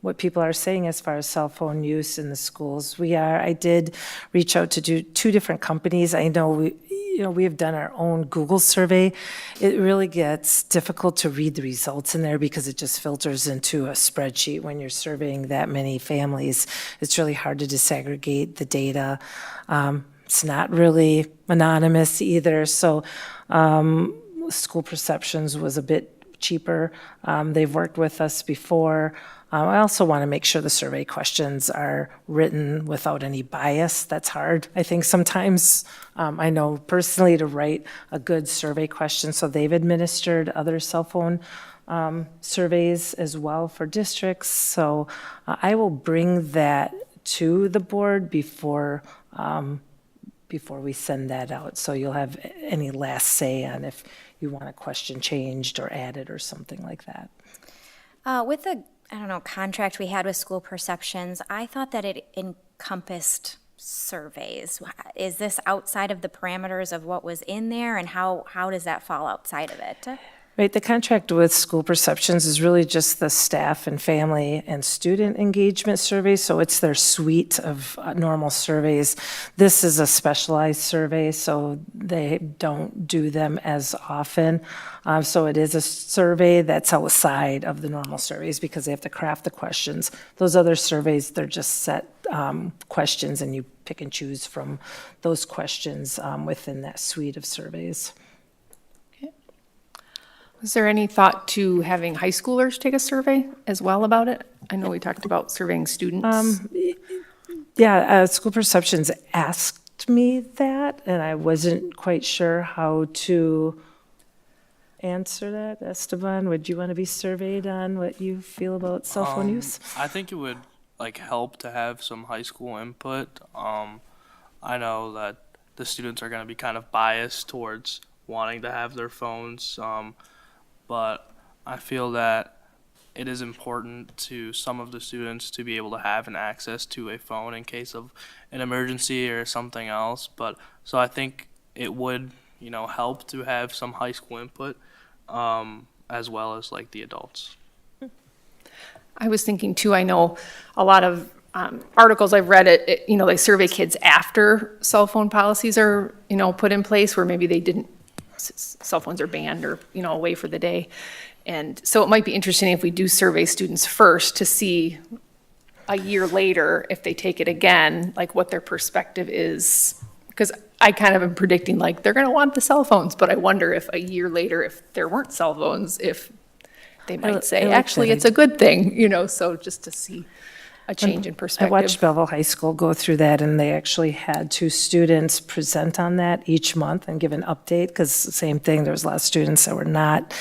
what people are saying as far as cell phone use in the schools. I did reach out to two different companies. I know we have done our own Google survey. It really gets difficult to read the results in there because it just filters into a spreadsheet when you're surveying that many families. It's really hard to disaggregate the data. It's not really anonymous either. So School Perceptions was a bit cheaper. They've worked with us before. I also want to make sure the survey questions are written without any bias. That's hard, I think, sometimes. I know personally to write a good survey question, so they've administered other cell phone surveys as well for districts. So I will bring that to the board before we send that out. So you'll have any last say on if you want a question changed or added or something like that. With the contract we had with School Perceptions, I thought that it encompassed surveys. Is this outside of the parameters of what was in there, and how does that fall outside of it? Right, the contract with School Perceptions is really just the staff and family and student engagement survey, so it's their suite of normal surveys. This is a specialized survey, so they don't do them as often. So it is a survey that's outside of the normal surveys because they have to craft the questions. Those other surveys, they're just set questions, and you pick and choose from those questions within that suite of surveys. Was there any thought to having high schoolers take a survey as well about it? I know we talked about surveying students. School Perceptions asked me that, and I wasn't quite sure how to answer that. Esteban, would you want to be surveyed on what you feel about cell phone use? I think it would help to have some high school input. I know that the students are going to be kind of biased towards wanting to have their phones. But I feel that it is important to some of the students to be able to have an access to a phone in case of an emergency or something else. So I think it would, help to have some high school input, as well as the adults. I was thinking too, I know a lot of articles I've read, they survey kids after cell phone policies are, put in place where maybe they didn't, cell phones are banned or, away for the day. And so it might be interesting if we do survey students first to see a year later, if they take it again, what their perspective is. Because I kind of am predicting they're going to want the cell phones, but I wonder if a year later, if there weren't cell phones, if they might say, actually, it's a good thing, so just to see a change in perspective. I watched Belleville High School go through that, and they actually had 2 students present on that each month and give an update, because same thing, there was a lot of students that were not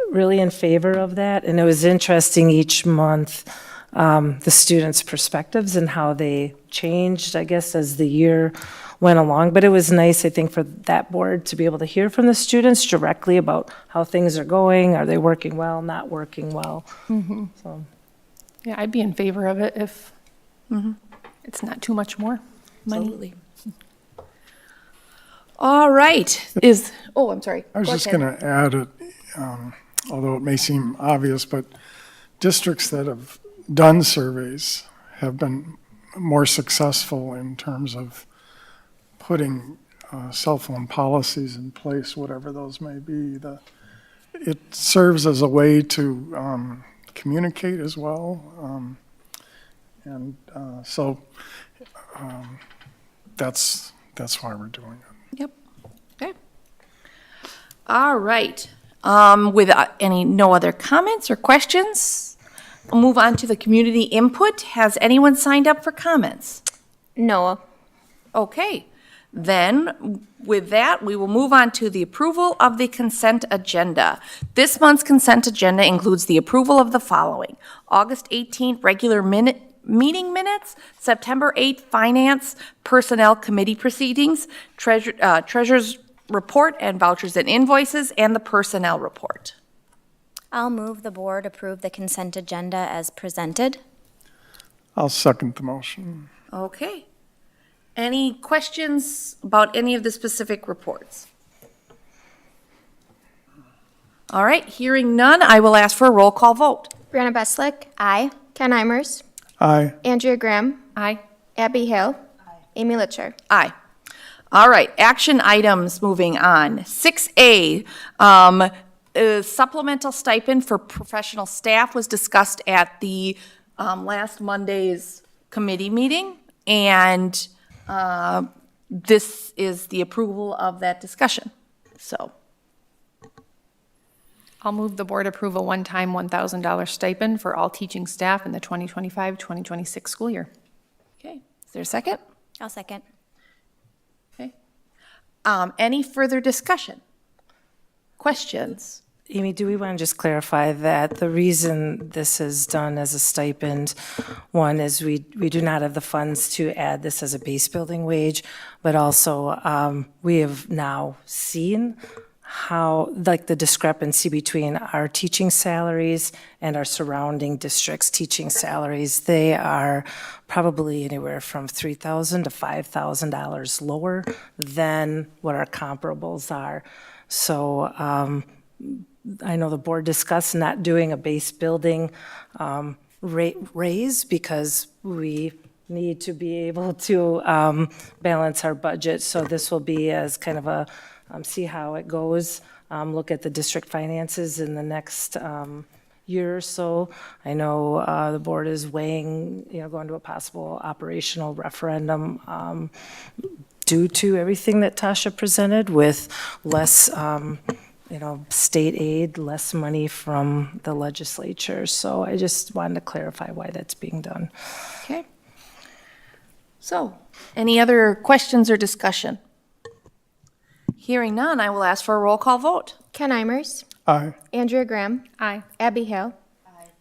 really in favor of that. And it was interesting each month, the students' perspectives and how they changed, I guess, as the year went along. But it was nice, I think, for that board to be able to hear from the students directly about how things are going. Are they working well, not working well? Mm-hmm. So. Yeah, I'd be in favor of it if it's not too much more money. Absolutely. All right. I'm sorry. I was just going to add it, although it may seem obvious, but districts that have done surveys have been more successful in terms of putting cell phone policies in place, whatever those may be. It serves as a way to communicate as well. So that's why we're doing it. Yep. Okay. All right. With no other comments or questions, we'll move on to the community input. Has anyone signed up for comments? No. Okay. Then, with that, we will move on to the approval of the consent agenda. This month's consent agenda includes the approval of the following: August 18th regular meeting minutes, September 8th finance personnel committee proceedings, treasurer's report and vouchers and invoices, and the personnel report. I'll move the board approve the consent agenda as presented. I'll second the motion. Okay. Any questions about any of the specific reports? All right, hearing none, I will ask for a roll call vote. Brianna Beslick. Aye. Ken Imers. Aye. Andrea Graham. Aye. Abby Hale. Amy Litcher. Aye. All right, action items, moving on. 6A, supplemental stipend for professional staff was discussed at the last Monday's committee meeting, and this is the approval of that discussion. So, I'll move the board approve a one-time $1,000 stipend for all teaching staff in the 2025-2026 school year. okay, is there a second? I'll second. Okay. Any further discussion? Questions? Amy, do we want to just clarify that the reason this is done as a stipend, one is we do not have the funds to add this as a base building wage, but also we have now seen how, like, the discrepancy between our teaching salaries and our surrounding districts' teaching salaries. They are probably anywhere from $3,000 to $5,000 lower than what our comparables are. So I know the board discussed not doing a base building raise because we need to be able to balance our budget. So this will be as kind of a see how it goes, look at the district finances in the next year or so. I know the board is weighing, going to a possible operational referendum due to everything that Tasha presented with less state aid, less money from the legislature. So I just wanted to clarify why that's being done. Okay. So, any other questions or discussion? Hearing none, I will ask for a roll call vote. Ken Imers. Aye. Andrea Graham. Aye. Abby Hale.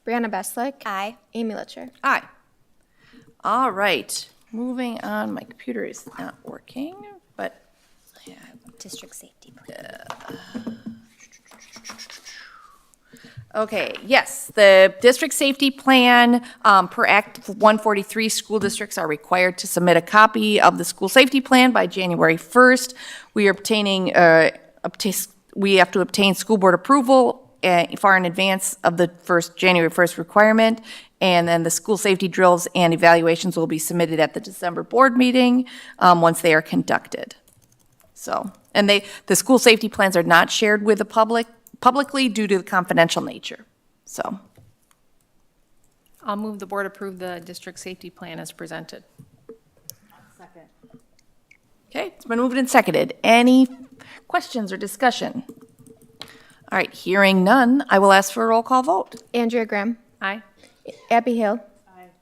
Brianna Beslick. Aye. Amy Litcher. Aye. All right, moving on. My computer is not working, but District safety. okay, yes, the district safety plan, per Act 143, school districts are required to submit a copy of the school safety plan by January 1st. We are we have to obtain school board approval far in advance of the January 1st requirement, and then the school safety drills and evaluations will be submitted at the December board meeting once they are conducted. So, and the school safety plans are not shared with the publicly due to the confidential nature. So, I'll move the board approve the district safety plan as presented. okay, it's been moved and seconded. Any questions or discussion? All right, hearing none, I will ask for a roll call vote. Andrea Graham. Aye. Abby Hale.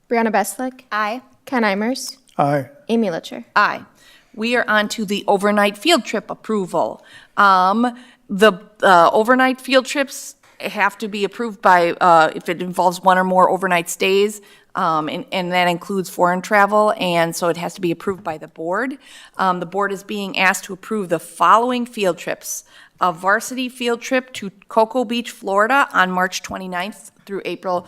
Brianna Beslick. Aye. Ken Imers. Aye. Amy Litcher. Aye. We are on to the overnight field trip approval. The overnight field trips have to be approved by, if it involves one or more overnight stays, and that includes foreign travel, and so it has to be approved by the board. The board is being asked to approve the following field trips: a varsity field trip to Cocoa Beach, Florida on March 29th through April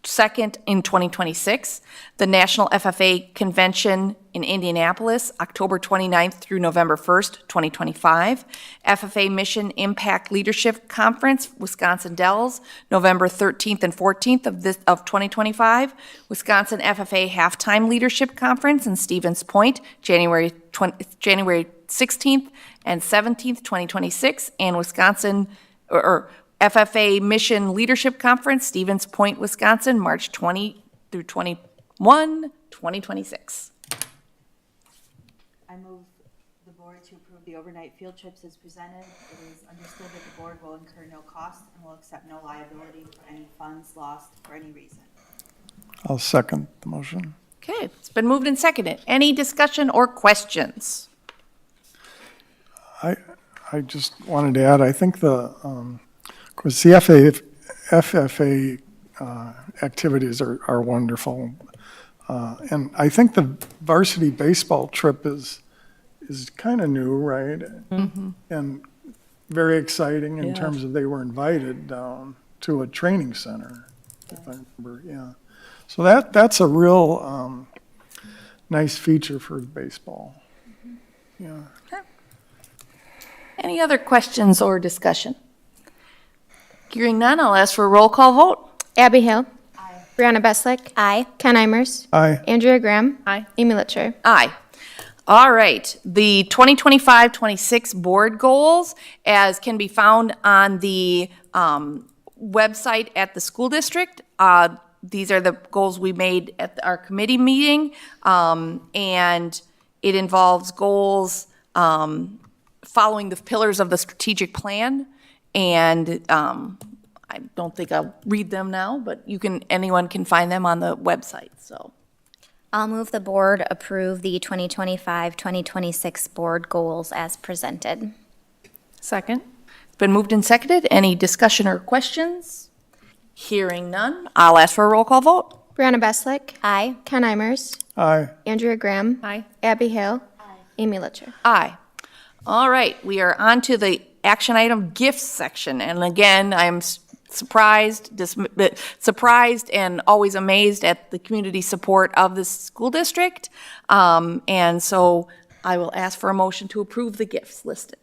2nd in 2026, the National FFA Convention in Indianapolis, October 29th through November 1st, 2025, FFA Mission Impact Leadership Conference, Wisconsin Dells, November 13th and 14th of 2025, Wisconsin FFA Halftime Leadership Conference in Stevens Point, January 16th and 17th, 2026, and Wisconsin FFA Mission Leadership Conference, Stevens Point, Wisconsin, March 20 through 21, 2026. I move the board to approve the overnight field trips as presented. It is understood that the board will incur no cost and will accept no liability for any funds lost for any reason. I'll second the motion. Okay, it's been moved and seconded. Any discussion or questions? I just wanted to add, I think of course, the FFA activities are wonderful. And I think the varsity baseball trip is kind of new, right? Mm-hmm. And very exciting in Yeah. terms of they were invited down to a training center, if I remember, yeah. So that's a real nice feature for baseball. Yeah. Any other questions or discussion? Hearing none, I'll ask for a roll call vote. Abby Hale. Aye. Brianna Beslick. Aye. Ken Imers. Aye. Andrea Graham. Aye. Amy Litcher. Aye. All right, the 2025-26 board goals, as can be found on the website at the school district. These are the goals we made at our committee meeting, and it involves goals following the pillars of the strategic plan. And I don't think I'll read them now, but anyone can find them on the website, so. I'll move the board approve the 2025-2026 board goals as presented. Second. It's been moved and seconded. Any discussion or questions? Hearing none, I'll ask for a roll call vote. Brianna Beslick. Aye. Ken Imers. Aye. Andrea Graham. Aye. Abby Hale. Amy Litcher. Aye. All right, we are on to the action item gifts section. And again, I'm surprised and always amazed at the community support of the school district. And so I will ask for a motion to approve the gifts listed.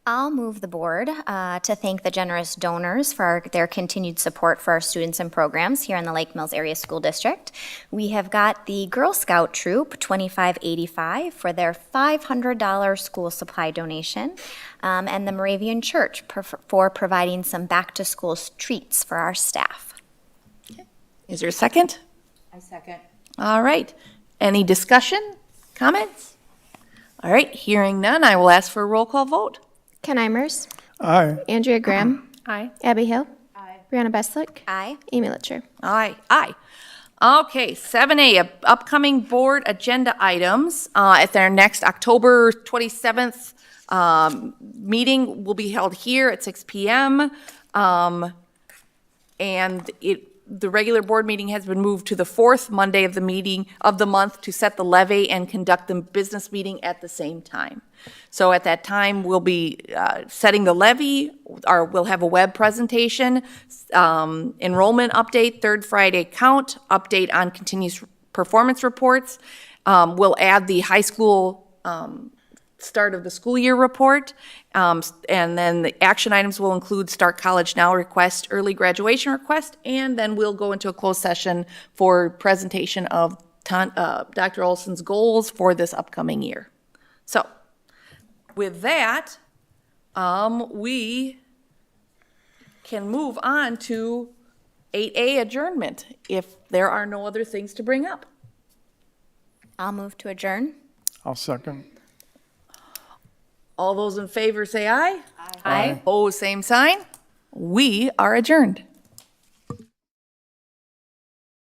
I'll move the board to thank the generous donors for their continued support for our students and programs here in the Lake Mills Area School District. We have got the Girl Scout Troop 2585 for their $500 school supply donation, and the Moravian Church for providing some back-to-school treats for our staff. Is there a second? I second. All right. Any discussion, comments? All right, hearing none, I will ask for a roll call vote. Ken Imers. Aye. Andrea Graham. Aye. Abby Hale. Brianna Beslick. Aye. Amy Litcher. Aye, aye. Okay, 7A, upcoming board agenda items. At their next October 27th meeting will be held here at 6 p.m. And the regular board meeting has been moved to the fourth Monday of the month to set the levy and conduct the business meeting at the same time. So at that time, we'll be setting the levy, or we'll have a web presentation, enrollment update, third Friday count, update on continuous performance reports. We'll add the high school start of the school year report, and then the action items will include Start College Now request, early graduation request, and then we'll go into a closed session for presentation of Dr. Olson's goals for this upcoming year. So, with that, we can move on to 8A adjournment if there are no other things to bring up. I'll move to adjourn. I'll second. All those in favor say aye. Aye. Opposed, same sign. We are adjourned.